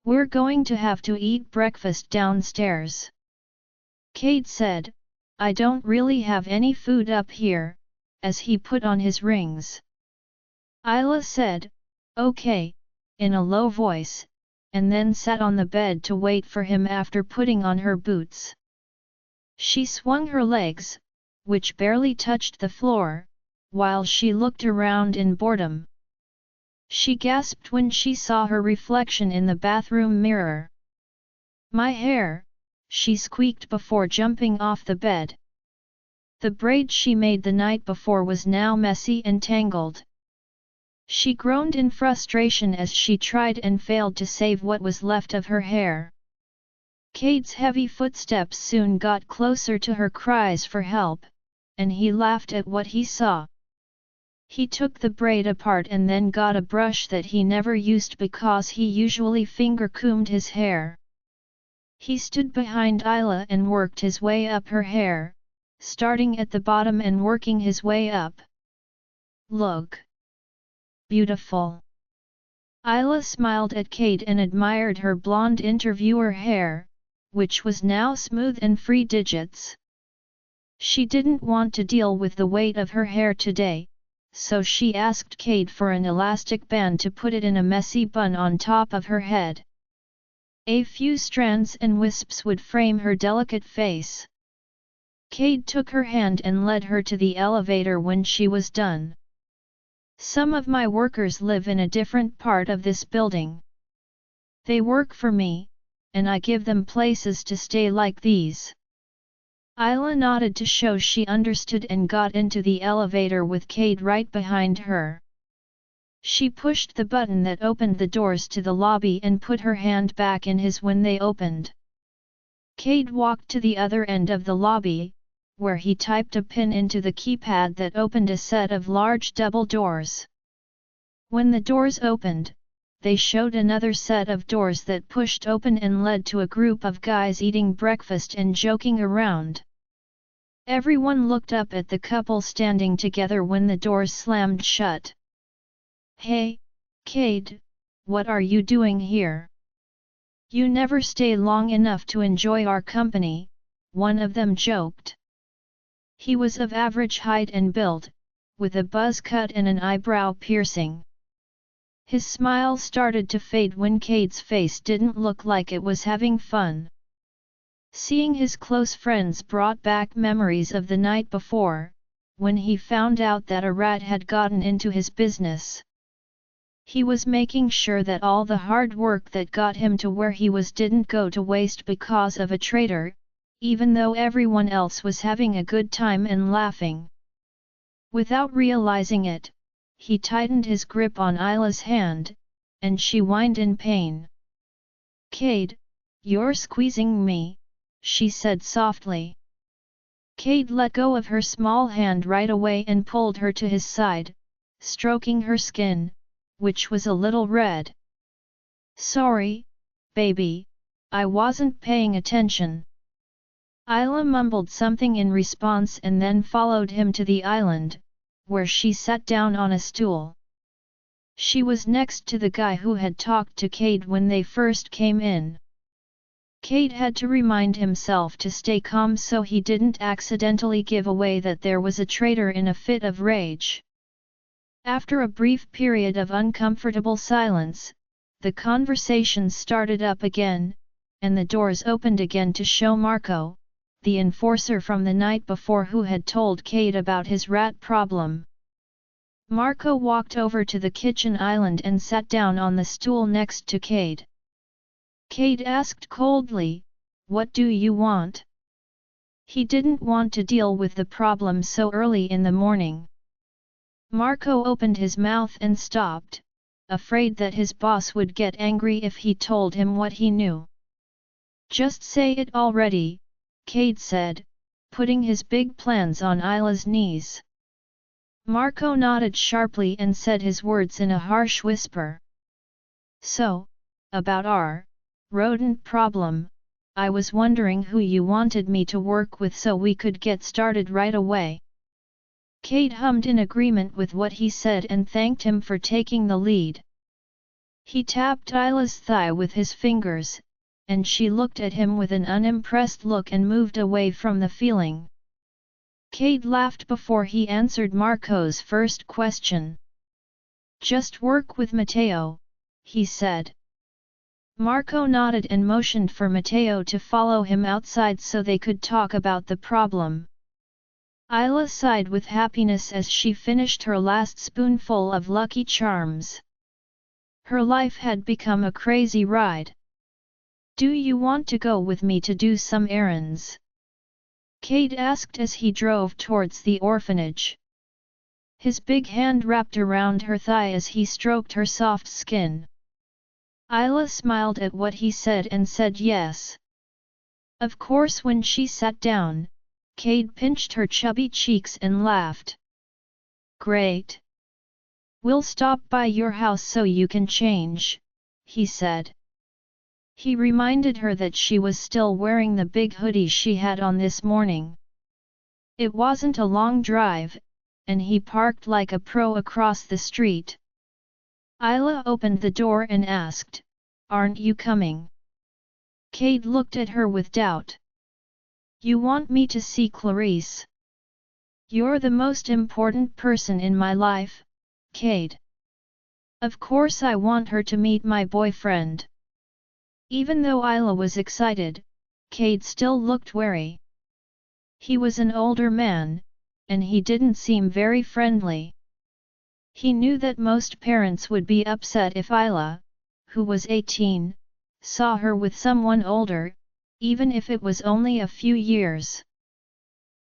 "We're going to have to eat breakfast downstairs," Kade said. "I don't really have any food up here," as he put on his rings. Isla said, "Okay," in a low voice, and then sat on the bed to wait for him after putting on her boots. She swung her legs, which barely touched the floor, while she looked around in boredom. She gasped when she saw her reflection in the bathroom mirror. "My hair," she squeaked before jumping off the bed. The braid she made the night before was now messy and tangled. She groaned in frustration as she tried and failed to save what was left of her hair. Kade's heavy footsteps soon got closer to her cries for help, and he laughed at what he saw. He took the braid apart and then got a brush that he never used because he usually finger-combed his hair. He stood behind Isla and worked his way up her hair, starting at the bottom and working his way up. "Look beautiful." Isla smiled at Kade and admired her blonde interviewer hair, which was now smooth and free digits. She didn't want to deal with the weight of her hair today, so she asked Kade for an elastic band to put it in a messy bun on top of her head. A few strands and wisps would frame her delicate face. Kade took her hand and led her to the elevator when she was done. "Some of my workers live in a different part of this building. They work for me, and I give them places to stay like these." Isla nodded to show she understood and got into the elevator with Kade right behind her. She pushed the button that opened the doors to the lobby and put her hand back in his when they opened. Kade walked to the other end of the lobby, where he typed a pin into the keypad that opened a set of large double doors. When the doors opened, they showed another set of doors that pushed open and led to a group of guys eating breakfast and joking around. Everyone looked up at the couple standing together when the doors slammed shut. "Hey, Kade, what are you doing here? You never stay long enough to enjoy our company," one of them joked. He was of average height and build, with a buzz cut and an eyebrow piercing. His smile started to fade when Kade's face didn't look like it was having fun. Seeing his close friends brought back memories of the night before, when he found out that a rat had gotten into his business. He was making sure that all the hard work that got him to where he was didn't go to waste because of a traitor, even though everyone else was having a good time and laughing. Without realizing it, he tightened his grip on Isla's hand, and she whined in pain. "Kade, you're squeezing me," she said softly. Kade let go of her small hand right away and pulled her to his side, stroking her skin, which was a little red. "Sorry, baby, I wasn't paying attention." Isla mumbled something in response and then followed him to the island, where she sat down on a stool. She was next to the guy who had talked to Kade when they first came in. Kade had to remind himself to stay calm so he didn't accidentally give away that there was a traitor in a fit of rage. After a brief period of uncomfortable silence, the conversation started up again, and the doors opened again to show Marco, the enforcer from the night before who had told Kade about his rat problem. Marco walked over to the kitchen island and sat down on the stool next to Kade. Kade asked coldly, "What do you want?" He didn't want to deal with the problem so early in the morning. Marco opened his mouth and stopped, afraid that his boss would get angry if he told him what he knew. "Just say it already," Kade said, putting his big plans on Isla's knees. Marco nodded sharply and said his words in a harsh whisper. "So, about our rodent problem, I was wondering who you wanted me to work with so we could get started right away." Kade hummed in agreement with what he said and thanked him for taking the lead. He tapped Isla's thigh with his fingers, and she looked at him with an unimpressed look and moved away from the feeling. Kade laughed before he answered Marco's first question. "Just work with Matteo," he said. Marco nodded and motioned for Matteo to follow him outside so they could talk about the problem. Isla sighed with happiness as she finished her last spoonful of Lucky Charms. Her life had become a crazy ride. "Do you want to go with me to do some errands?" Kade asked as he drove towards the orphanage. His big hand wrapped around her thigh as he stroked her soft skin. Isla smiled at what he said and said yes. Of course, when she sat down, Kade pinched her chubby cheeks and laughed. "Great! We'll stop by your house so you can change," he said. He reminded her that she was still wearing the big hoodie she had on this morning. It wasn't a long drive, and he parked like a pro across the street. Isla opened the door and asked, "Aren't you coming?" Kade looked at her with doubt. "You want me to see Clarice?" "You're the most important person in my life, Kade. Of course I want her to meet my boyfriend." Even though Isla was excited, Kade still looked wary. He was an older man, and he didn't seem very friendly. He knew that most parents would be upset if Isla, who was 18, saw her with someone older, even if it was only a few years.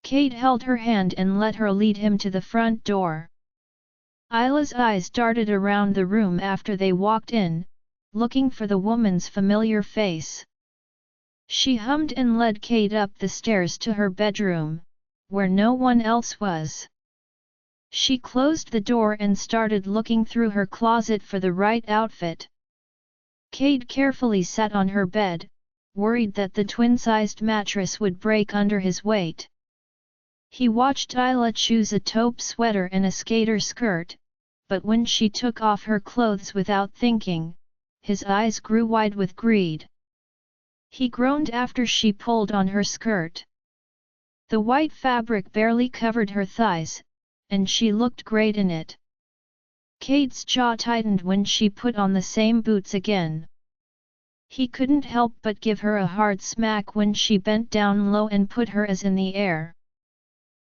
Kade held her hand and let her lead him to the front door. Isla's eyes darted around the room after they walked in, looking for the woman's familiar face. She hummed and led Kade up the stairs to her bedroom, where no one else was. She closed the door and started looking through her closet for the right outfit. Kade carefully sat on her bed, worried that the twin-sized mattress would break under his weight. He watched Isla choose a taupe sweater and a skater skirt, but when she took off her clothes without thinking, his eyes grew wide with greed. He groaned after she pulled on her skirt. The white fabric barely covered her thighs, and she looked great in it. Kade's jaw tightened when she put on the same boots again. He couldn't help but give her a hard smack when she bent down low and put her as in the air.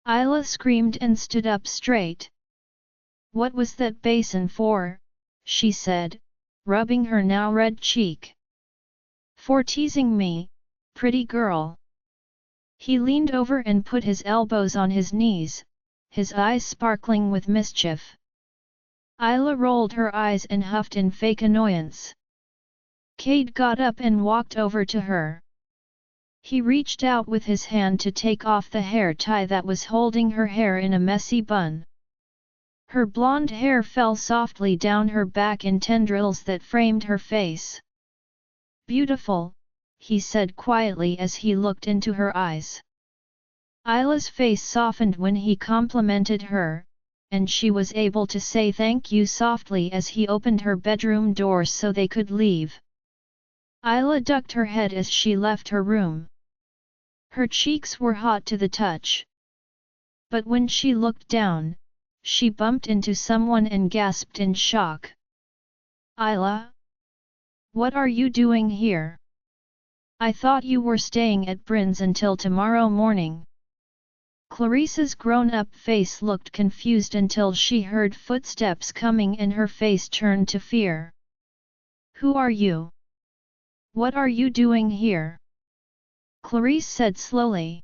Isla screamed and stood up straight. "What was that basin for, she said, rubbing her now red cheek. For teasing me, pretty girl. He leaned over and put his elbows on his knees, his eyes sparkling with mischief. Isla rolled her eyes and huffed in fake annoyance. Kade got up and walked over to her. He reached out with his hand to take off the hair tie that was holding her hair in a messy bun. Her blonde hair fell softly down her back in tendrils that framed her face. Beautiful, he said quietly as he looked into her eyes. Isla's face softened when he complimented her, and she was able to say thank you softly as he opened her bedroom door so they could leave. Isla ducked her head as she left her room. Her cheeks were hot to the touch. But when she looked down, she bumped into someone and gasped in shock. Isla? What are you doing here? I thought you were staying at Bryn's until tomorrow morning. Clarice's grown-up face looked confused until she heard footsteps coming and her face turned to fear. Who are you? What are you doing here? Clarice said slowly.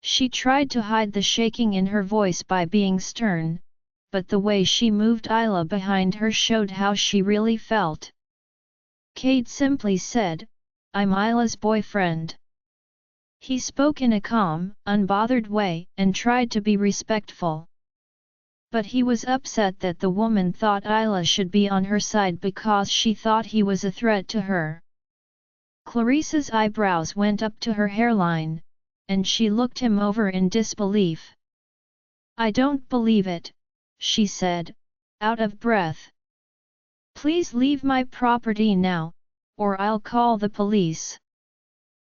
She tried to hide the shaking in her voice by being stern, but the way she moved Isla behind her showed how she really felt. Kade simply said, I'm Isla's boyfriend. He spoke in a calm, unbothered way and tried to be respectful. But he was upset that the woman thought Isla should be on her side because she thought he was a threat to her. Clarice's eyebrows went up to her hairline, and she looked him over in disbelief. I don't believe it, she said, out of breath. Please leave my property now, or I'll call the police.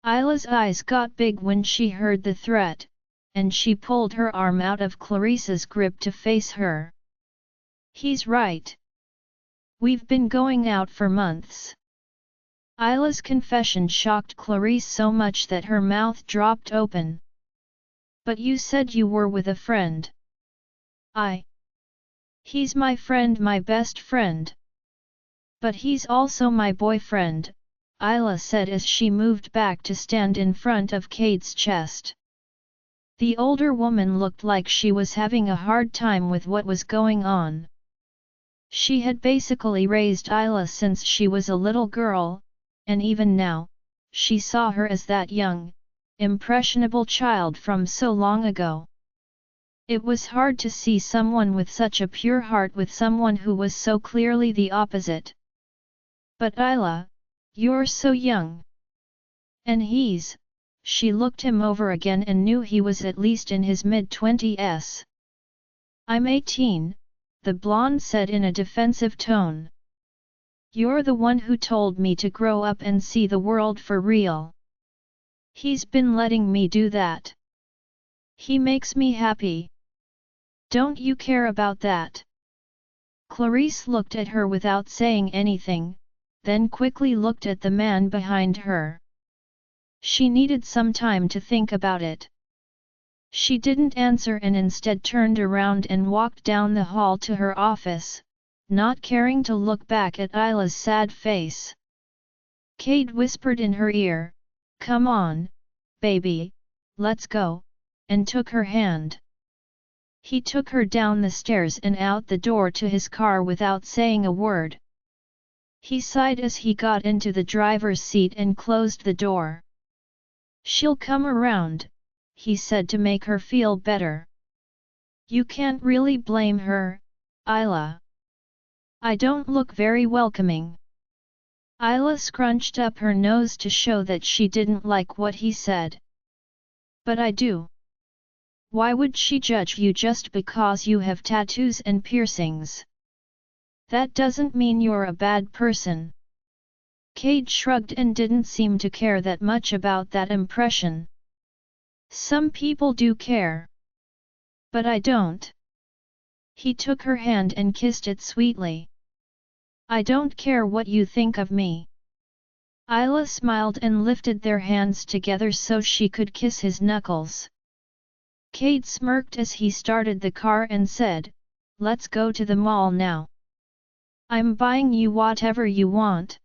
Isla's eyes got big when she heard the threat, and she pulled her arm out of Clarice's grip to face her. He's right. We've been going out for months. Isla's confession shocked Clarice so much that her mouth dropped open. But you said you were with a friend. He's my friend, my best friend. But he's also my boyfriend, Isla said as she moved back to stand in front of Kade's chest. The older woman looked like she was having a hard time with what was going on. She had basically raised Isla since she was a little girl, and even now, she saw her as that young, impressionable child from so long ago. It was hard to see someone with such a pure heart with someone who was so clearly the opposite. But Isla, you're so young. And she looked him over again and knew he was at least in his mid-20s. I'm 18, the blonde said in a defensive tone. You're the one who told me to grow up and see the world for real. He's been letting me do that. He makes me happy. Don't you care about that? Clarice looked at her without saying anything, then quickly looked at the man behind her. She needed some time to think about it. She didn't answer and instead turned around and walked down the hall to her office, not caring to look back at Isla's sad face. Kade whispered in her ear, "Come on, baby, let's go," and took her hand. He took her down the stairs and out the door to his car without saying a word. He sighed as he got into the driver's seat and closed the door. She'll come around, he said to make her feel better. You can't really blame her, Isla. I don't look very welcoming. Isla scrunched up her nose to show that she didn't like what he said. But I do. Why would she judge you just because you have tattoos and piercings? That doesn't mean you're a bad person. Kade shrugged and didn't seem to care that much about that impression. Some people do care. But I don't. He took her hand and kissed it sweetly. I don't care what you think of me. Isla smiled and lifted their hands together so she could kiss his knuckles. Kade smirked as he started the car and said, "Let's go to the mall now." I'm buying you whatever you want.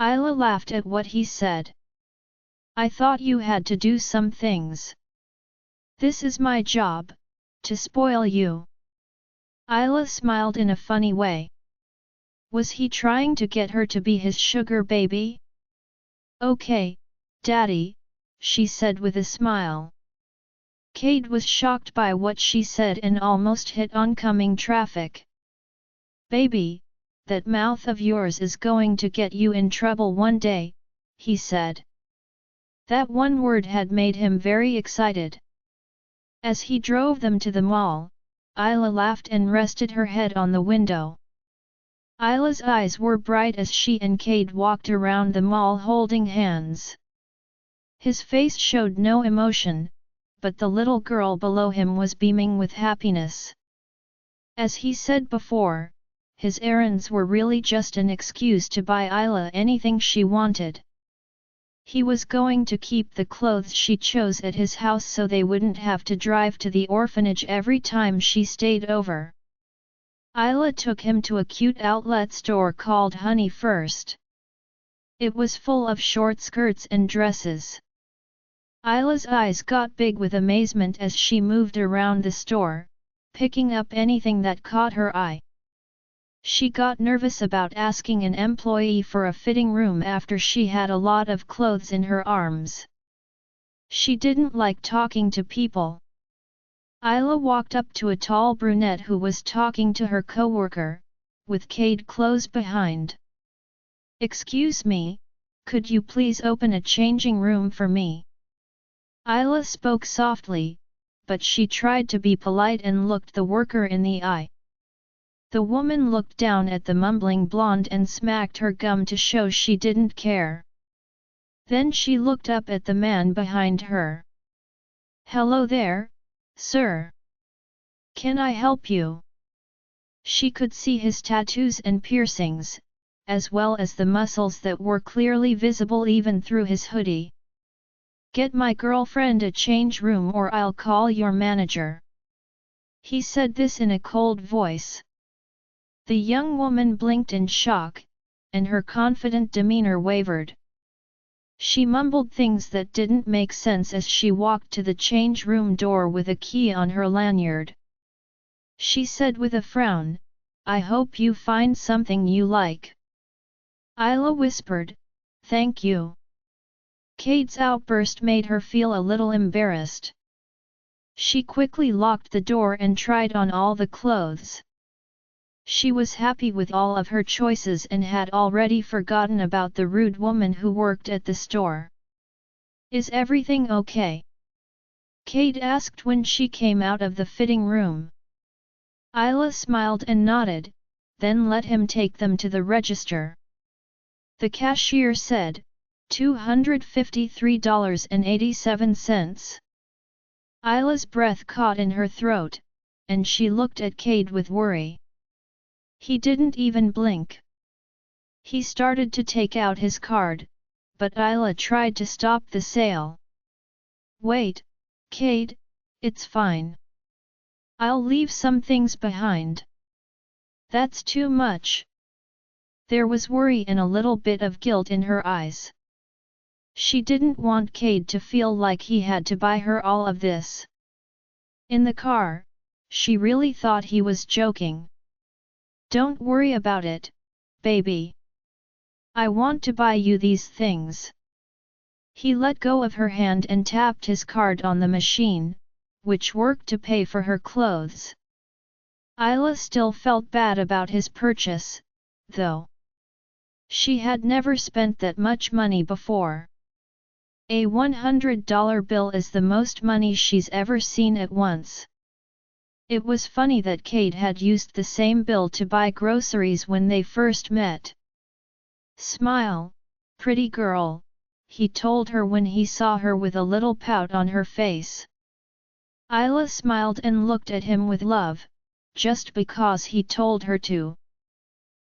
Isla laughed at what he said. I thought you had to do some things. This is my job, to spoil you. Isla smiled in a funny way. Was he trying to get her to be his sugar baby? Okay, Daddy, she said with a smile. Kade was shocked by what she said and almost hit oncoming traffic. Baby, that mouth of yours is going to get you in trouble one day, he said. That one word had made him very excited. As he drove them to the mall, Isla laughed and rested her head on the window. Isla's eyes were bright as she and Kade walked around the mall holding hands. His face showed no emotion, but the little girl below him was beaming with happiness. As he said before, his errands were really just an excuse to buy Isla anything she wanted. He was going to keep the clothes she chose at his house so they wouldn't have to drive to the orphanage every time she stayed over. Isla took him to a cute outlet store called Honey First. It was full of short skirts and dresses. Isla's eyes got big with amazement as she moved around the store, picking up anything that caught her eye. She got nervous about asking an employee for a fitting room after she had a lot of clothes in her arms. She didn't like talking to people. Isla walked up to a tall brunette who was talking to her coworker, with Kade close behind. Excuse me, could you please open a changing room for me? Isla spoke softly, but she tried to be polite and looked the worker in the eye. The woman looked down at the mumbling blonde and smacked her gum to show she didn't care. Then she looked up at the man behind her. Hello there, sir. Can I help you? She could see his tattoos and piercings, as well as the muscles that were clearly visible even through his hoodie. Get my girlfriend a change room or I'll call your manager. He said this in a cold voice. The young woman blinked in shock, and her confident demeanor wavered. She mumbled things that didn't make sense as she walked to the change room door with a key on her lanyard. She said with a frown, I hope you find something you like. Isla whispered, thank you. Kade's outburst made her feel a little embarrassed. She quickly locked the door and tried on all the clothes. She was happy with all of her choices and had already forgotten about the rude woman who worked at the store. Is everything okay? Kade asked when she came out of the fitting room. Isla smiled and nodded, then let him take them to the register. The cashier said, $253.87. Isla's breath caught in her throat, and she looked at Kade with worry. He didn't even blink. He started to take out his card, but Isla tried to stop the sale. Wait, Kade, it's fine. I'll leave some things behind. That's too much. There was worry and a little bit of guilt in her eyes. She didn't want Kade to feel like he had to buy her all of this. In the car, she really thought he was joking. Don't worry about it, baby. I want to buy you these things. He let go of her hand and tapped his card on the machine, which worked to pay for her clothes. Isla still felt bad about his purchase, though. She had never spent that much money before. A $100 bill is the most money she's ever seen at once. It was funny that Kade had used the same bill to buy groceries when they first met. Smile, pretty girl, he told her when he saw her with a little pout on her face. Isla smiled and looked at him with love, just because he told her to.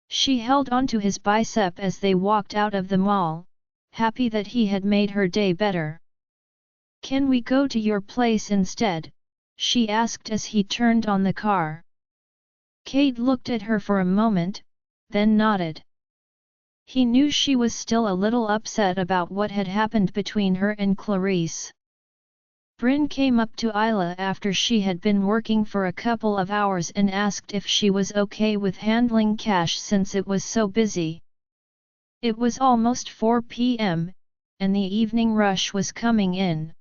She held onto his bicep as they walked out of the mall, happy that he had made her day better. Can we go to your place instead? She asked as he turned on the car. Kade looked at her for a moment, then nodded. He knew she was still a little upset about what had happened between her and Clarice. Bryn came up to Isla after she had been working for a couple of hours and asked if she was okay with handling cash since it was so busy. It was almost 4 p.m., and the evening rush was coming in.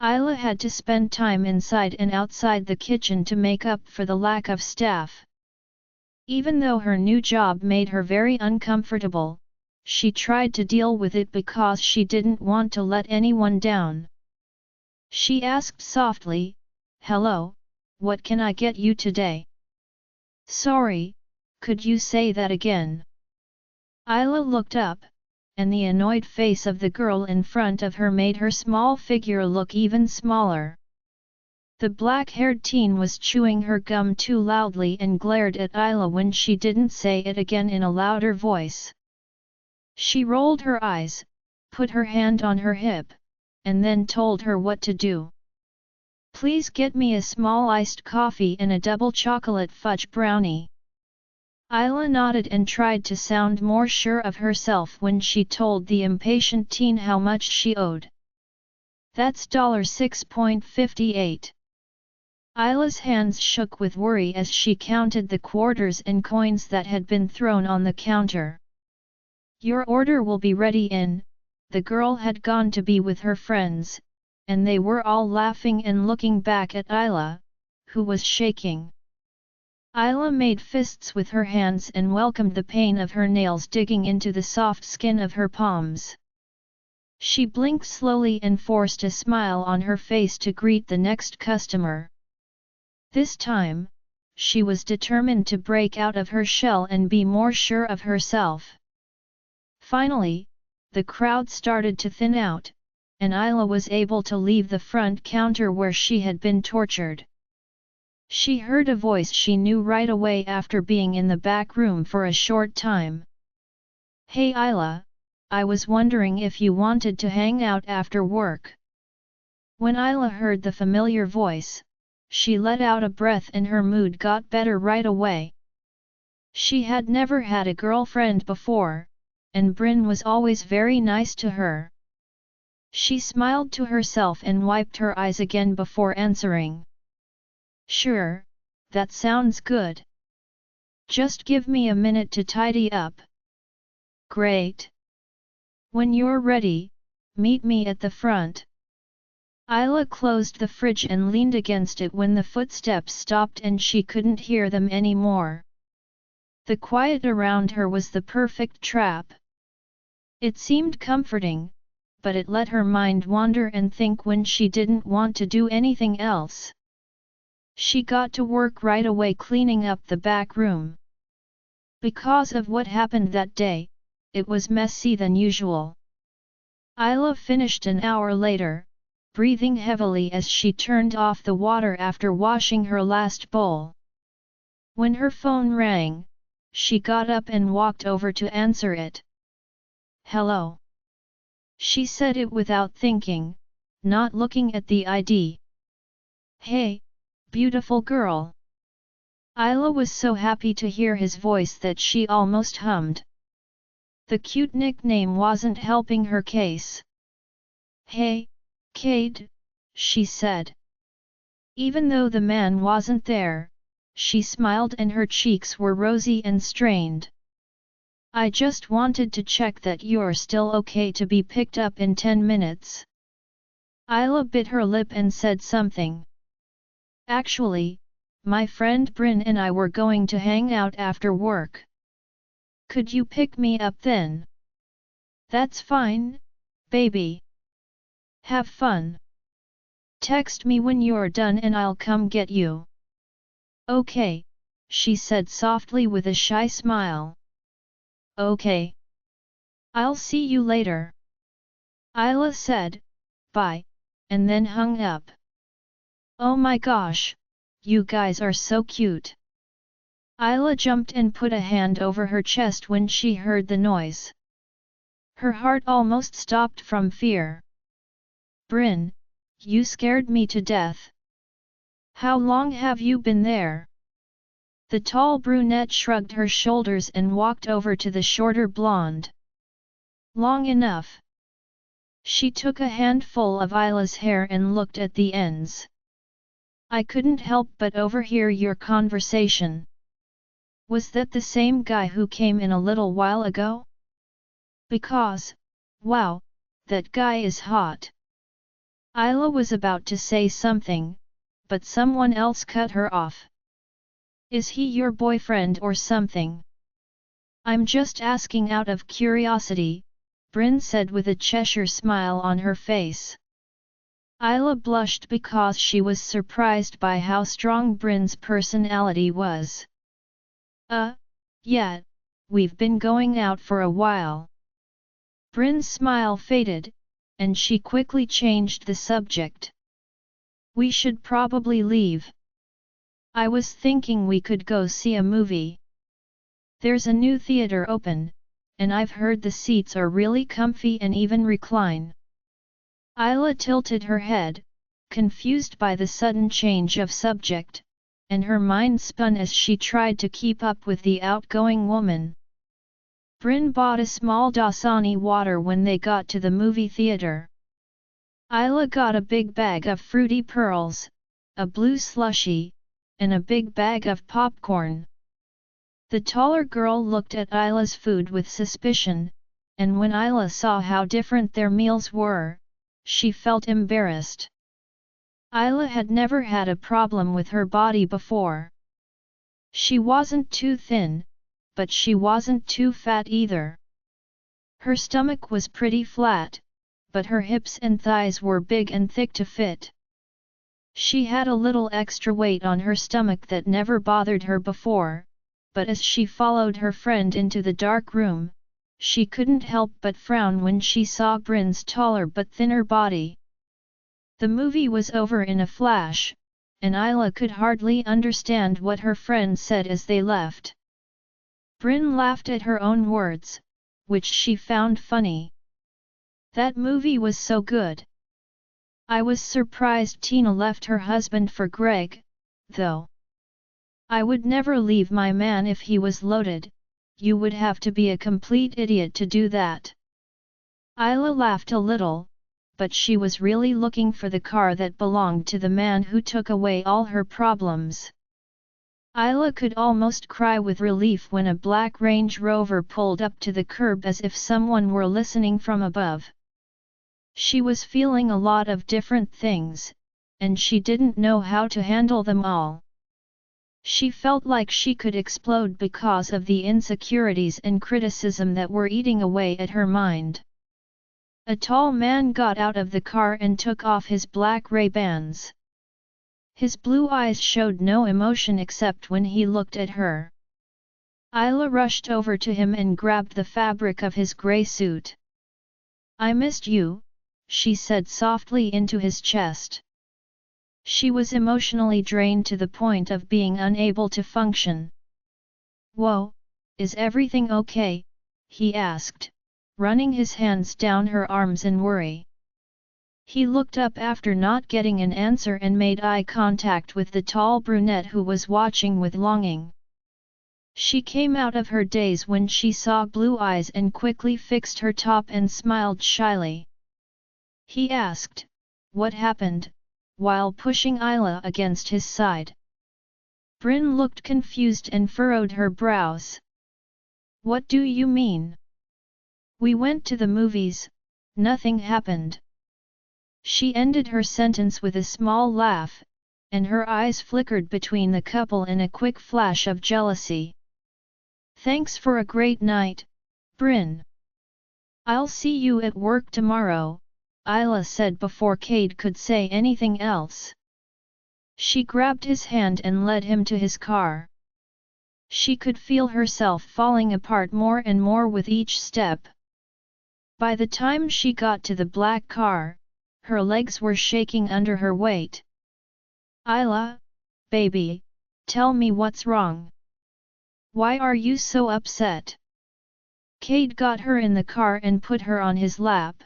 Isla had to spend time inside and outside the kitchen to make up for the lack of staff. Even though her new job made her very uncomfortable, she tried to deal with it because she didn't want to let anyone down. She asked softly, "Hello, what can I get you today?" "Sorry, could you say that again?" Isla looked up, and the annoyed face of the girl in front of her made her small figure look even smaller. The black-haired teen was chewing her gum too loudly and glared at Isla when she didn't say it again in a louder voice. She rolled her eyes, put her hand on her hip, and then told her what to do. "Please get me a small iced coffee and a double chocolate fudge brownie." Isla nodded and tried to sound more sure of herself when she told the impatient teen how much she owed. "That's $6.58. Isla's hands shook with worry as she counted the quarters and coins that had been thrown on the counter. "Your order will be ready in." The girl had gone to be with her friends, and they were all laughing and looking back at Isla, who was shaking. Isla made fists with her hands and welcomed the pain of her nails digging into the soft skin of her palms. She blinked slowly and forced a smile on her face to greet the next customer. This time, she was determined to break out of her shell and be more sure of herself. Finally, the crowd started to thin out, and Isla was able to leave the front counter where she had been tortured. She heard a voice she knew right away after being in the back room for a short time. "Hey Isla, I was wondering if you wanted to hang out after work." When Isla heard the familiar voice, she let out a breath and her mood got better right away. She had never had a girlfriend before, and Bryn was always very nice to her. She smiled to herself and wiped her eyes again before answering. "Sure, that sounds good. Just give me a minute to tidy up." "Great. When you're ready, meet me at the front." Isla closed the fridge and leaned against it when the footsteps stopped and she couldn't hear them anymore. The quiet around her was the perfect trap. It seemed comforting, but it let her mind wander and think when she didn't want to do anything else. She got to work right away cleaning up the back room. Because of what happened that day, it was messier than usual. Isla finished an hour later, breathing heavily as she turned off the water after washing her last bowl. When her phone rang, she got up and walked over to answer it. "Hello." She said it without thinking, not looking at the ID. "Hey, beautiful girl." Isla was so happy to hear his voice that she almost hummed. The cute nickname wasn't helping her case. "Hey, Kade," she said. Even though the man wasn't there, she smiled and her cheeks were rosy and strained. "I just wanted to check that you're still okay to be picked up in 10 minutes. Isla bit her lip and said something. "Actually, my friend Bryn and I were going to hang out after work. Could you pick me up then?" "That's fine, baby. Have fun. Text me when you're done and I'll come get you." "Okay," she said softly with a shy smile. "Okay. I'll see you later." Isla said, "Bye," and then hung up. "Oh my gosh, you guys are so cute." Isla jumped and put a hand over her chest when she heard the noise. Her heart almost stopped from fear. "Bryn, you scared me to death. How long have you been there?" The tall brunette shrugged her shoulders and walked over to the shorter blonde. Long enough. She took a handful of Isla's hair and looked at the ends. I couldn't help but overhear your conversation. Was that the same guy who came in a little while ago? Because, wow, that guy is hot. Isla was about to say something, but someone else cut her off. Is he your boyfriend or something? I'm just asking out of curiosity, Bryn said with a Cheshire smile on her face. Isla blushed because she was surprised by how strong Bryn's personality was. Yeah, we've been going out for a while. Bryn's smile faded, and she quickly changed the subject. We should probably leave. I was thinking we could go see a movie. There's a new theater open, and I've heard the seats are really comfy and even recline. Isla tilted her head, confused by the sudden change of subject, and her mind spun as she tried to keep up with the outgoing woman. Bryn bought a small Dasani water when they got to the movie theater. Isla got a big bag of fruity pearls, a blue slushie, and a big bag of popcorn. The taller girl looked at Isla's food with suspicion, and when Isla saw how different their meals were, she felt embarrassed. Isla had never had a problem with her body before. She wasn't too thin, but she wasn't too fat either. Her stomach was pretty flat, but her hips and thighs were big and thick to fit. She had a little extra weight on her stomach that never bothered her before, but as she followed her friend into the dark room, she couldn't help but frown when she saw Bryn's taller but thinner body. The movie was over in a flash, and Isla could hardly understand what her friend said as they left. Bryn laughed at her own words, which she found funny. That movie was so good. I was surprised Tina left her husband for Greg, though. I would never leave my man if he was loaded. You would have to be a complete idiot to do that. Isla laughed a little, but she was really looking for the car that belonged to the man who took away all her problems. Isla could almost cry with relief when a black Range Rover pulled up to the curb as if someone were listening from above. She was feeling a lot of different things, and she didn't know how to handle them all. She felt like she could explode because of the insecurities and criticism that were eating away at her mind. A tall man got out of the car and took off his black Ray-Bans. His blue eyes showed no emotion except when he looked at her. Isla rushed over to him and grabbed the fabric of his grey suit. "I missed you," she said softly into his chest. She was emotionally drained to the point of being unable to function. "Whoa, is everything okay?" he asked, running his hands down her arms in worry. He looked up after not getting an answer and made eye contact with the tall brunette who was watching with longing. She came out of her daze when she saw blue eyes and quickly fixed her top and smiled shyly. He asked, "What happened?" while pushing Isla against his side. Bryn looked confused and furrowed her brows. "What do you mean?" "We went to the movies, nothing happened." She ended her sentence with a small laugh, and her eyes flickered between the couple in a quick flash of jealousy. "Thanks for a great night, Bryn. I'll see you at work tomorrow," Isla said before Kade could say anything else. She grabbed his hand and led him to his car. She could feel herself falling apart more and more with each step. By the time she got to the black car, her legs were shaking under her weight. "Isla, baby, tell me what's wrong. Why are you so upset?" Kade got her in the car and put her on his lap.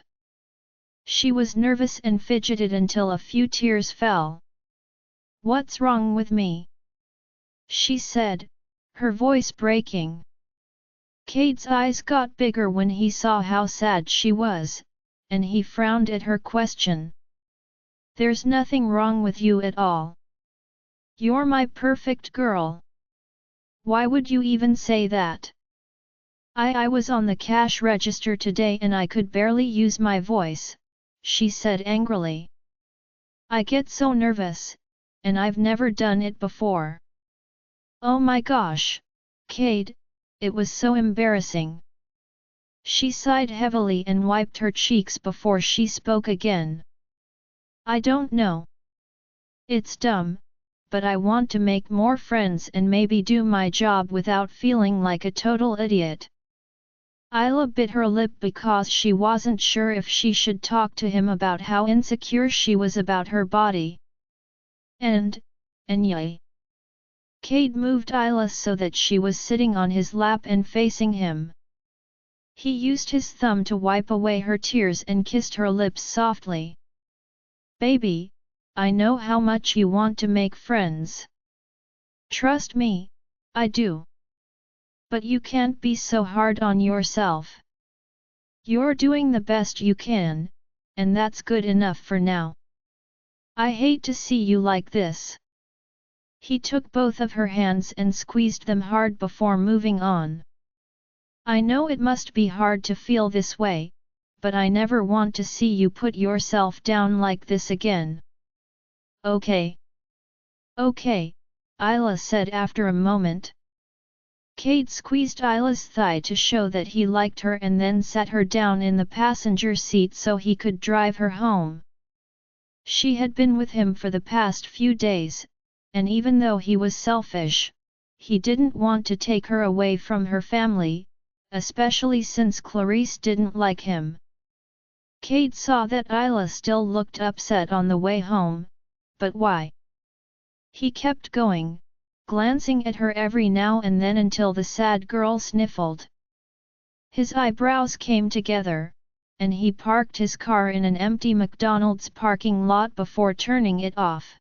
She was nervous and fidgeted until a few tears fell. "What's wrong with me?" she said, her voice breaking. Kade's eyes got bigger when he saw how sad she was, and he frowned at her question. There's nothing wrong with you at all. You're my perfect girl. Why would you even say that? I was on the cash register today and I could barely use my voice, she said angrily. I get so nervous, and I've never done it before. Oh my gosh, Kade, it was so embarrassing. She sighed heavily and wiped her cheeks before she spoke again. I don't know. It's dumb, but I want to make more friends and maybe do my job without feeling like a total idiot. Isla bit her lip because she wasn't sure if she should talk to him about how insecure she was about her body. And yay. Kade moved Isla so that she was sitting on his lap and facing him. He used his thumb to wipe away her tears and kissed her lips softly. Baby, I know how much you want to make friends. Trust me, I do. But you can't be so hard on yourself. You're doing the best you can, and that's good enough for now. I hate to see you like this. He took both of her hands and squeezed them hard before moving on. I know it must be hard to feel this way, but I never want to see you put yourself down like this again. Okay. Okay, Isla said after a moment. Kade squeezed Isla's thigh to show that he liked her and then sat her down in the passenger seat so he could drive her home. She had been with him for the past few days, and even though he was selfish, he didn't want to take her away from her family, especially since Clarice didn't like him. Kade saw that Isla still looked upset on the way home, but why? He kept going, glancing at her every now and then until the sad girl sniffled. His eyebrows came together, and he parked his car in an empty McDonald's parking lot before turning it off.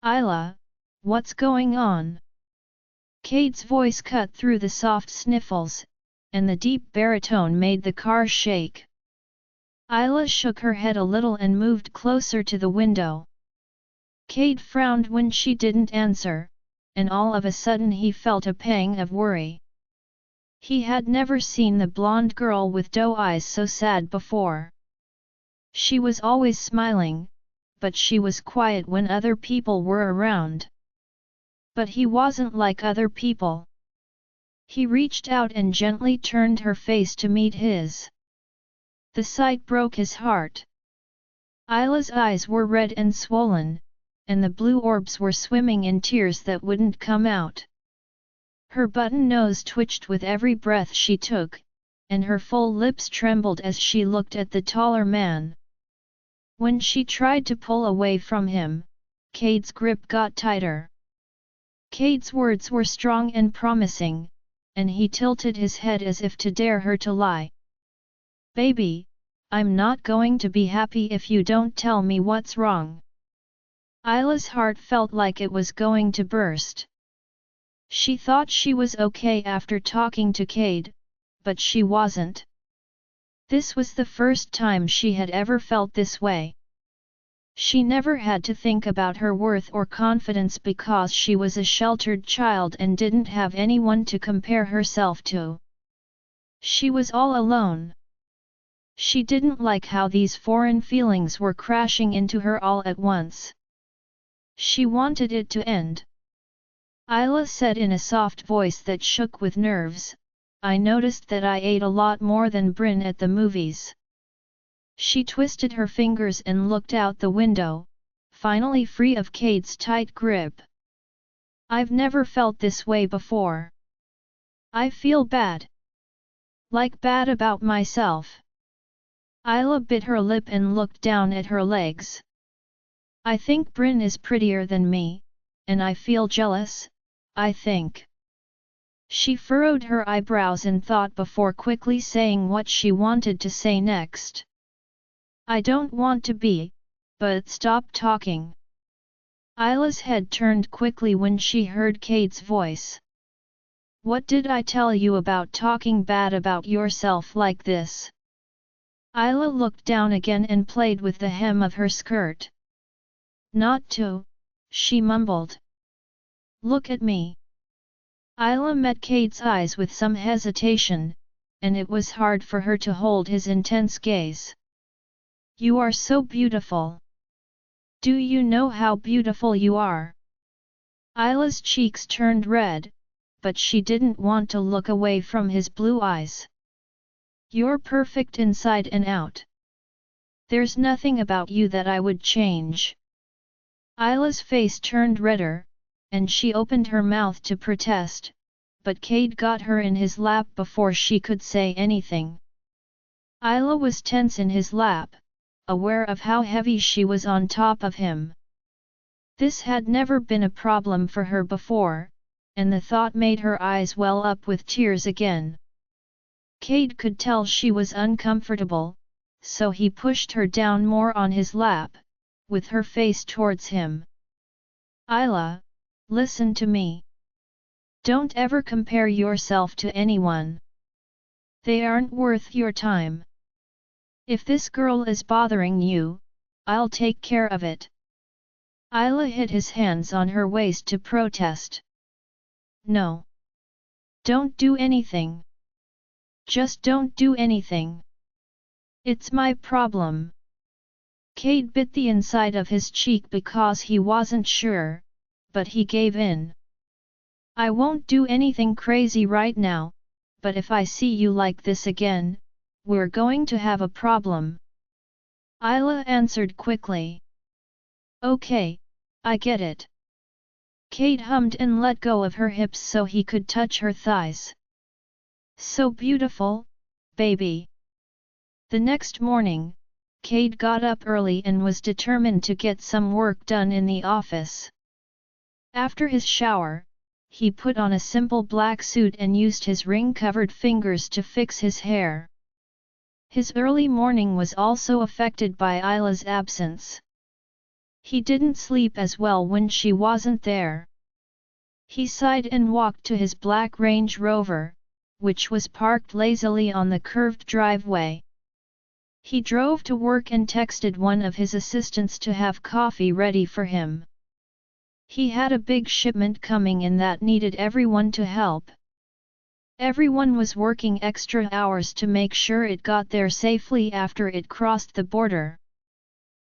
Isla, what's going on? Kade's voice cut through the soft sniffles, and the deep baritone made the car shake. Isla shook her head a little and moved closer to the window. Kade frowned when she didn't answer, and all of a sudden he felt a pang of worry. He had never seen the blonde girl with doe eyes so sad before. She was always smiling, but she was quiet when other people were around. But he wasn't like other people. He reached out and gently turned her face to meet his. The sight broke his heart. Isla's eyes were red and swollen, and the blue orbs were swimming in tears that wouldn't come out. Her button nose twitched with every breath she took, and her full lips trembled as she looked at the taller man. When she tried to pull away from him, Kade's grip got tighter. Kade's words were strong and promising, and he tilted his head as if to dare her to lie. Baby, I'm not going to be happy if you don't tell me what's wrong. Isla's heart felt like it was going to burst. She thought she was okay after talking to Kade, but she wasn't. This was the first time she had ever felt this way. She never had to think about her worth or confidence because she was a sheltered child and didn't have anyone to compare herself to. She was all alone. She didn't like how these foreign feelings were crashing into her all at once. She wanted it to end. Isla said in a soft voice that shook with nerves, I noticed that I ate a lot more than Bryn at the movies. She twisted her fingers and looked out the window, finally free of Kade's tight grip. I've never felt this way before. I feel bad. Like bad about myself. Isla bit her lip and looked down at her legs. I think Bryn is prettier than me, and I feel jealous, I think. She furrowed her eyebrows in thought before quickly saying what she wanted to say next. I don't want to be, but stop talking. Isla's head turned quickly when she heard Kade's voice. What did I tell you about talking bad about yourself like this? Isla looked down again and played with the hem of her skirt. Not to, she mumbled. Look at me. Isla met Kade's eyes with some hesitation, and it was hard for her to hold his intense gaze. You are so beautiful. Do you know how beautiful you are? Isla's cheeks turned red, but she didn't want to look away from his blue eyes. You're perfect inside and out. There's nothing about you that I would change. Isla's face turned redder, and she opened her mouth to protest, but Kade got her in his lap before she could say anything. Isla was tense in his lap, aware of how heavy she was on top of him. This had never been a problem for her before, and the thought made her eyes well up with tears again. Kade could tell she was uncomfortable, so he pushed her down more on his lap, with her face towards him. Isla, listen to me. Don't ever compare yourself to anyone. They aren't worth your time. If this girl is bothering you, I'll take care of it. Isla hit his hands on her waist to protest. No. Don't do anything. Just don't do anything. It's my problem. Kade bit the inside of his cheek because he wasn't sure, but he gave in. I won't do anything crazy right now, but if I see you like this again, we're going to have a problem. Isla answered quickly. Okay, I get it. Kade hummed and let go of her hips so he could touch her thighs. So beautiful, baby. The next morning, Kade got up early and was determined to get some work done in the office. After his shower, he put on a simple black suit and used his ring-covered fingers to fix his hair. His early morning was also affected by Isla's absence. He didn't sleep as well when she wasn't there. He sighed and walked to his black Range Rover, which was parked lazily on the curved driveway. He drove to work and texted one of his assistants to have coffee ready for him. He had a big shipment coming in that needed everyone to help. Everyone was working extra hours to make sure it got there safely after it crossed the border.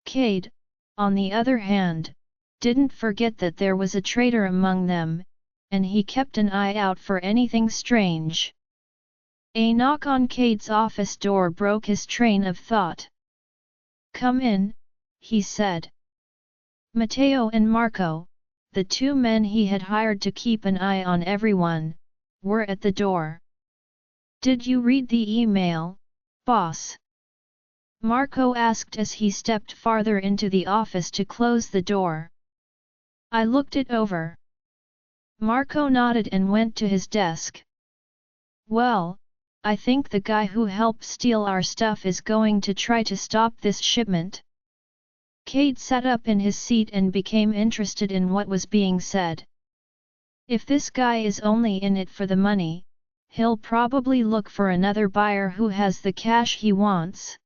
Kade, on the other hand, didn't forget that there was a traitor among them, and he kept an eye out for anything strange. A knock on Kade's office door broke his train of thought. Come in, he said. Matteo and Marco, the two men he had hired to keep an eye on everyone, were at the door. Did you read the email, boss? Marco asked as he stepped farther into the office to close the door. I looked it over. Marco nodded and went to his desk. Well, I think the guy who helped steal our stuff is going to try to stop this shipment. Kade sat up in his seat and became interested in what was being said. If this guy is only in it for the money, he'll probably look for another buyer who has the cash he wants.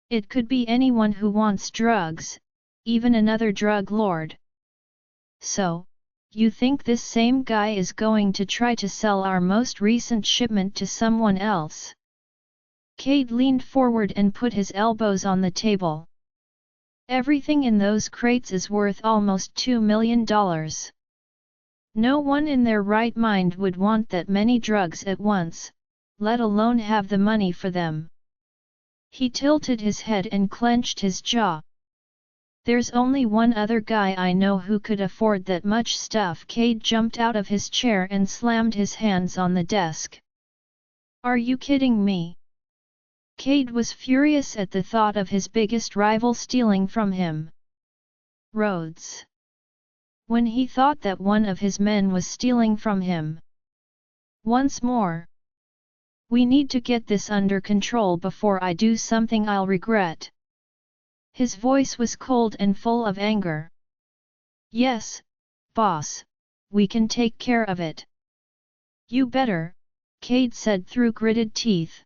It could be anyone who wants drugs, even another drug lord. So, you think this same guy is going to try to sell our most recent shipment to someone else? Kade leaned forward and put his elbows on the table. Everything in those crates is worth almost $2 million. No one in their right mind would want that many drugs at once, let alone have the money for them. He tilted his head and clenched his jaw. There's only one other guy I know who could afford that much stuff. Kade jumped out of his chair and slammed his hands on the desk. Are you kidding me? Kade was furious at the thought of his biggest rival stealing from him. Rhodes. When he thought that one of his men was stealing from him. Once more. We need to get this under control before I do something I'll regret. His voice was cold and full of anger. Yes, boss, we can take care of it. You better, Kade said through gritted teeth.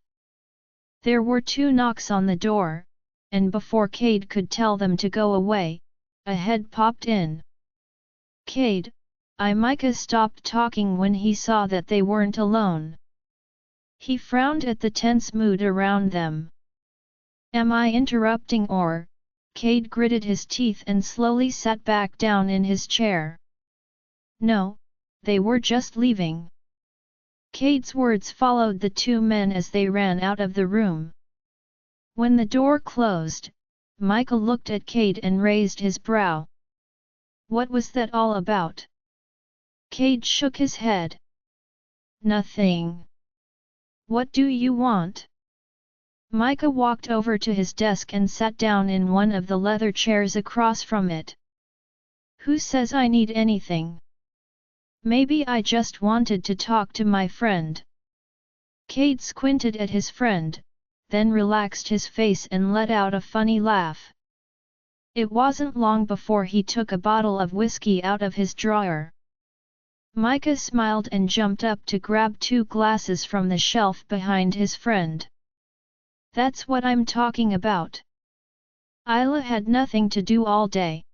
There were 2 knocks on the door, and before Kade could tell them to go away, a head popped in. Kade, Micah stopped talking when he saw that they weren't alone. He frowned at the tense mood around them. Am I interrupting or? Kade gritted his teeth and slowly sat back down in his chair. No, they were just leaving. Kade's words followed the 2 men as they ran out of the room. When the door closed, Michael looked at Kade and raised his brow. What was that all about? Kade shook his head. Nothing. What do you want? Micah walked over to his desk and sat down in one of the leather chairs across from it. Who says I need anything? Maybe I just wanted to talk to my friend. Kade squinted at his friend, then relaxed his face and let out a funny laugh. It wasn't long before he took a bottle of whiskey out of his drawer. Micah smiled and jumped up to grab 2 glasses from the shelf behind his friend. That's what I'm talking about. Isla had nothing to do all day.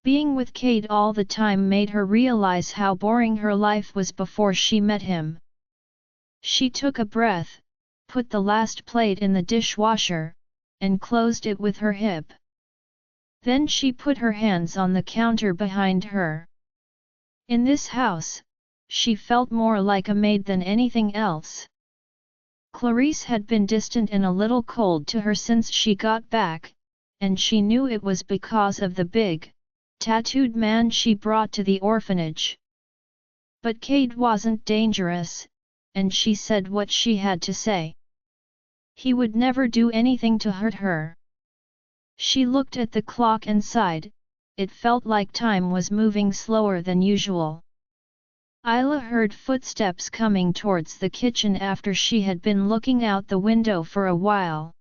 Being with Kade all the time made her realize how boring her life was before she met him. She took a breath, put the last plate in the dishwasher, and closed it with her hip. Then she put her hands on the counter behind her. In this house, she felt more like a maid than anything else. Clarice had been distant and a little cold to her since she got back, and she knew it was because of the big, tattooed man she brought to the orphanage. But Kade wasn't dangerous, and she said what she had to say. He would never do anything to hurt her. She looked at the clock and sighed. It felt like time was moving slower than usual. Isla heard footsteps coming towards the kitchen after she had been looking out the window for a while.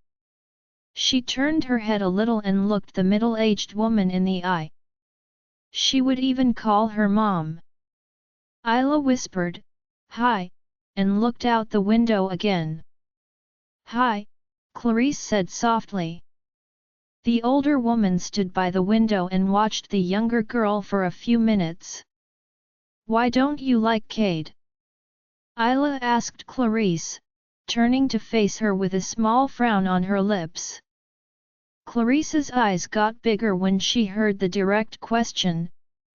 She turned her head a little and looked the middle-aged woman in the eye. She would even call her mom. Isla whispered, "Hi," and looked out the window again. "Hi," Clarice said softly. The older woman stood by the window and watched the younger girl for a few minutes. "Why don't you like Kade?" Isla asked Clarice, turning to face her with a small frown on her lips. Clarice's eyes got bigger when she heard the direct question,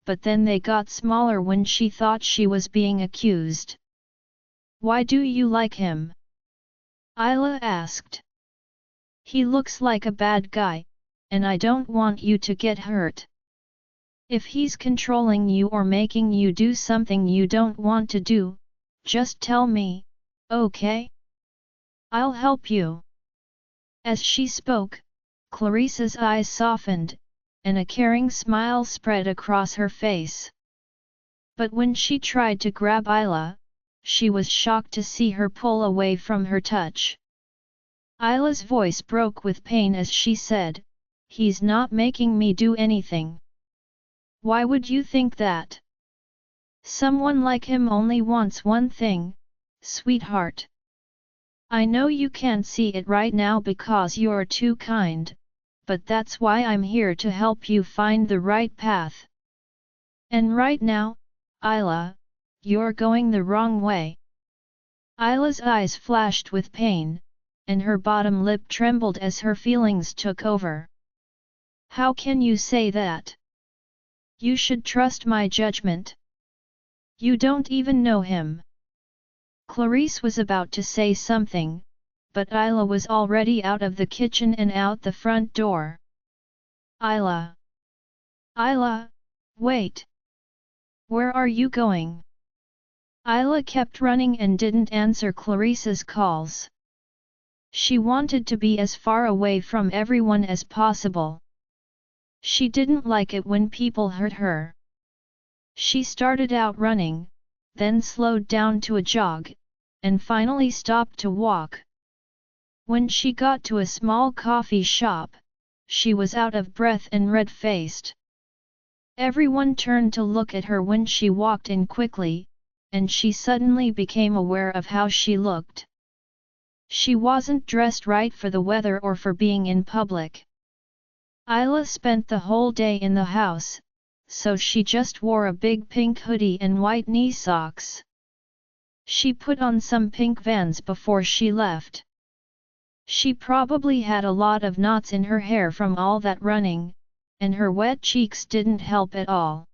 but then they got smaller when she thought she was being accused. "Why do you like him?" Isla asked. "He looks like a bad guy, and I don't want you to get hurt. If he's controlling you or making you do something you don't want to do, just tell me, okay? I'll help you." As she spoke, Clarice's eyes softened, and a caring smile spread across her face. But when she tried to grab Isla, she was shocked to see her pull away from her touch. Isla's voice broke with pain as she said, "He's not making me do anything." "Why would you think that? Someone like him only wants one thing, sweetheart. I know you can't see it right now because you're too kind, but that's why I'm here to help you find the right path. And right now, Isla, you're going the wrong way." Isla's eyes flashed with pain, and her bottom lip trembled as her feelings took over. "How can you say that? You should trust my judgment. You don't even know him." Clarice was about to say something, but Isla was already out of the kitchen and out the front door. "Isla! Isla, wait! Where are you going?" Isla kept running and didn't answer Clarice's calls. She wanted to be as far away from everyone as possible. She didn't like it when people hurt her. She started out running, then slowed down to a jog, and finally stopped to walk. When she got to a small coffee shop, she was out of breath and red-faced. Everyone turned to look at her when she walked in quickly, and she suddenly became aware of how she looked. She wasn't dressed right for the weather or for being in public. Isla spent the whole day in the house, so she just wore a big pink hoodie and white knee socks. She put on some pink Vans before she left. She probably had a lot of knots in her hair from all that running, and her wet cheeks didn't help at all.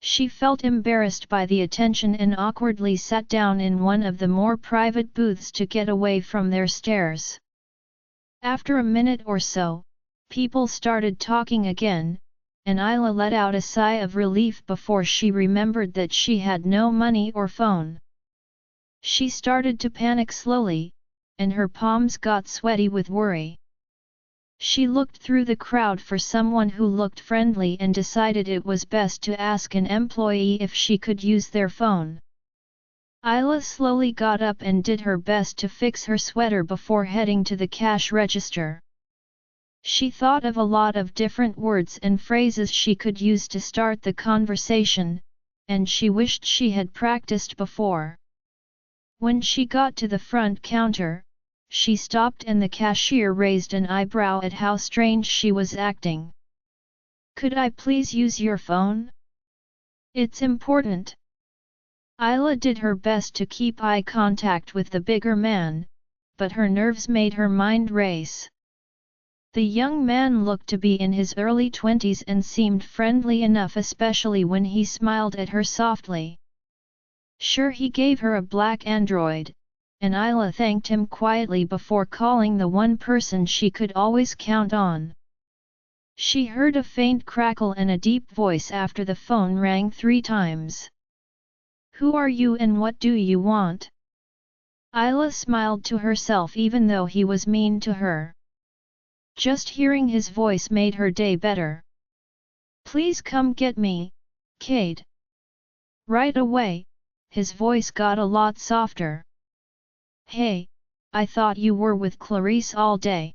She felt embarrassed by the attention and awkwardly sat down in one of the more private booths to get away from their stares. After a minute or so, people started talking again, and Isla let out a sigh of relief before she remembered that she had no money or phone. She started to panic slowly, and her palms got sweaty with worry. She looked through the crowd for someone who looked friendly and decided it was best to ask an employee if she could use their phone. Isla slowly got up and did her best to fix her sweater before heading to the cash register. She thought of a lot of different words and phrases she could use to start the conversation, and she wished she had practiced before. When she got to the front counter, she stopped and the cashier raised an eyebrow at how strange she was acting. "Could I please use your phone? It's important." Isla did her best to keep eye contact with the bigger man, but her nerves made her mind race. The young man looked to be in his early 20s and seemed friendly enough, especially when he smiled at her softly. Sure, he gave her a black Android, and Isla thanked him quietly before calling the one person she could always count on. She heard a faint crackle and a deep voice after the phone rang 3 times. "Who are you and what do you want?" Isla smiled to herself even though he was mean to her. Just hearing his voice made her day better. "Please come get me, Kade." Right away, his voice got a lot softer. "Hey, I thought you were with Clarice all day.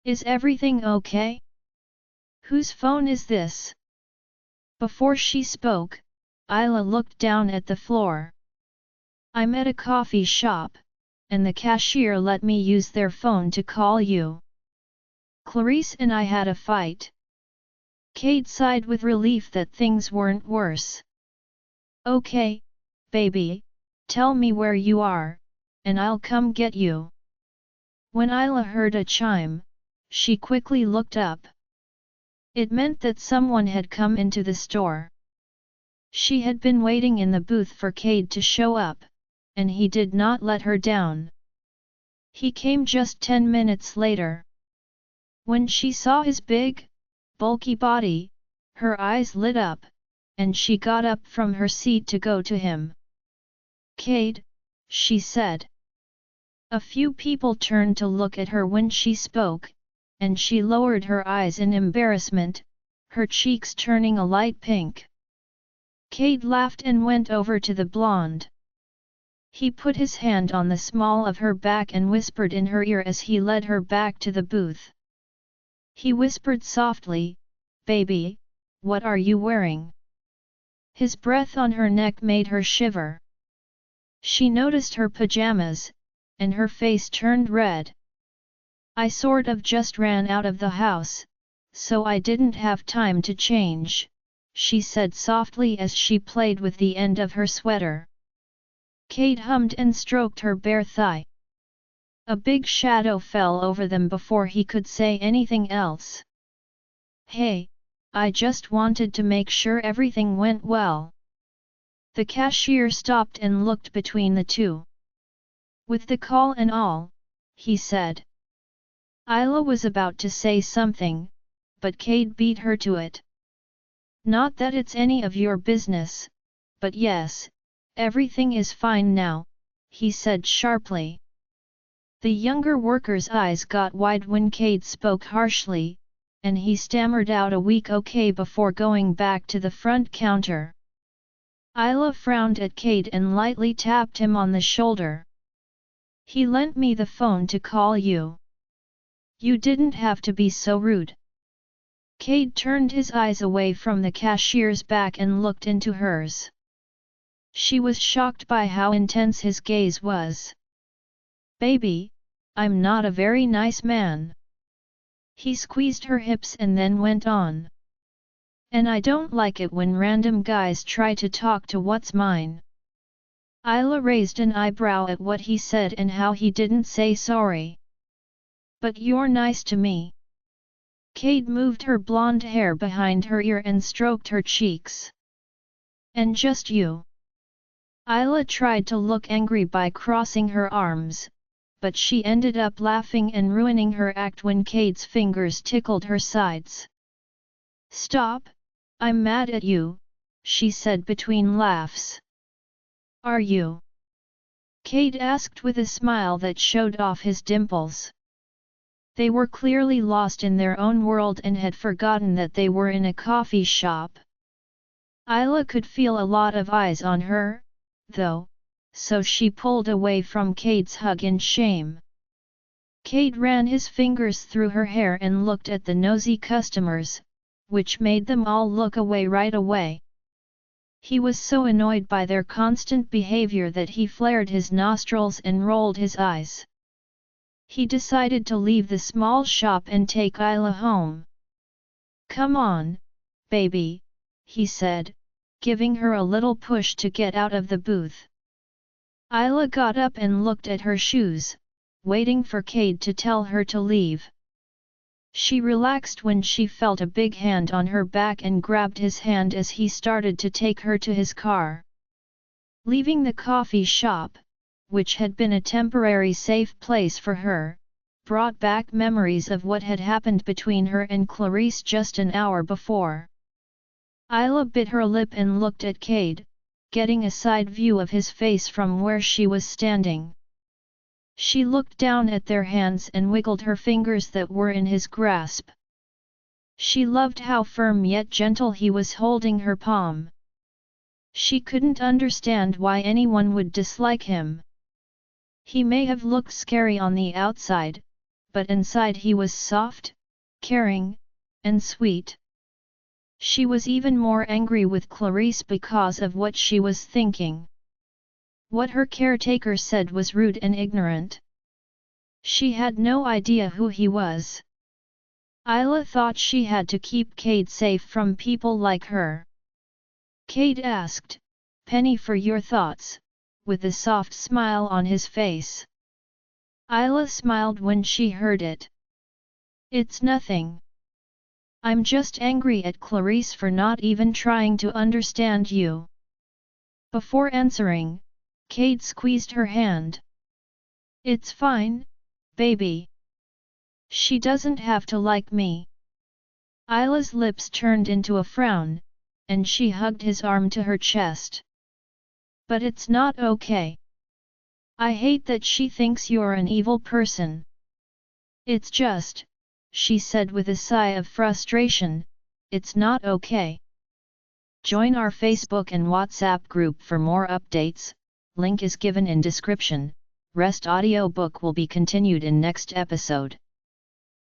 Is everything okay? Whose phone is this?" Before she spoke, Isla looked down at the floor. "I'm at a coffee shop, and the cashier let me use their phone to call you. Clarice and I had a fight." Kade sighed with relief that things weren't worse. "Okay, baby, tell me where you are, and I'll come get you." When Isla heard a chime, she quickly looked up. It meant that someone had come into the store. She had been waiting in the booth for Kade to show up, and he did not let her down. He came just 10 minutes later. When she saw his big, bulky body, her eyes lit up, and she got up from her seat to go to him. "Kade," she said. A few people turned to look at her when she spoke, and she lowered her eyes in embarrassment, her cheeks turning a light pink. Kade laughed and went over to the blonde. He put his hand on the small of her back and whispered in her ear as he led her back to the booth. He whispered softly, "Baby, what are you wearing?" His breath on her neck made her shiver. She noticed her pajamas, and her face turned red. "I sort of just ran out of the house, so I didn't have time to change," she said softly as she played with the end of her sweater. Kade hummed and stroked her bare thigh. A big shadow fell over them before he could say anything else. "Hey, I just wanted to make sure everything went well." The cashier stopped and looked between the two. "With the call and all," he said. Isla was about to say something, but Kade beat her to it. "Not that it's any of your business, but yes, everything is fine now," he said sharply. The younger worker's eyes got wide when Kade spoke harshly, and he stammered out a weak okay before going back to the front counter. Isla frowned at Kade and lightly tapped him on the shoulder. "He lent me the phone to call you. You didn't have to be so rude." Kade turned his eyes away from the cashier's back and looked into hers. She was shocked by how intense his gaze was. "Baby, I'm not a very nice man." He squeezed her hips and then went on. "And I don't like it when random guys try to talk to what's mine." Isla raised an eyebrow at what he said and how he didn't say sorry. "But you're nice to me." Kade moved her blonde hair behind her ear and stroked her cheeks. "And just you." Isla tried to look angry by crossing her arms, but she ended up laughing and ruining her act when Kade's fingers tickled her sides. "Stop, I'm mad at you," she said between laughs. "Are you?" Kade asked with a smile that showed off his dimples. They were clearly lost in their own world and had forgotten that they were in a coffee shop. Isla could feel a lot of eyes on her, though, so she pulled away from Kade's hug in shame. Kade ran his fingers through her hair and looked at the nosy customers, which made them all look away right away. He was so annoyed by their constant behavior that he flared his nostrils and rolled his eyes. He decided to leave the small shop and take Isla home. "Come on, baby," he said, giving her a little push to get out of the booth. Isla got up and looked at her shoes, waiting for Kade to tell her to leave. She relaxed when she felt a big hand on her back and grabbed his hand as he started to take her to his car. Leaving the coffee shop, which had been a temporary safe place for her, brought back memories of what had happened between her and Clarice just an hour before. Isla bit her lip and looked at Kade, getting a side view of his face from where she was standing. She looked down at their hands and wiggled her fingers that were in his grasp. She loved how firm yet gentle he was holding her palm. She couldn't understand why anyone would dislike him. He may have looked scary on the outside, but inside he was soft, caring, and sweet. She was even more angry with Clarice because of what she was thinking. What her caretaker said was rude and ignorant. She had no idea who he was. Isla thought she had to keep Kade safe from people like her. Kade asked, "Penny, for your thoughts," with a soft smile on his face. Isla smiled when she heard it. "It's nothing. I'm just angry at Clarice for not even trying to understand you." Before answering, Kade squeezed her hand. "It's fine, baby. She doesn't have to like me." Isla's lips turned into a frown, and she hugged his arm to her chest. "But it's not okay. I hate that she thinks you're an evil person." "It's just," she said with a sigh of frustration, "it's not okay." Join our Facebook and WhatsApp group for more updates, link is given in description. Rest audiobook will be continued in next episode.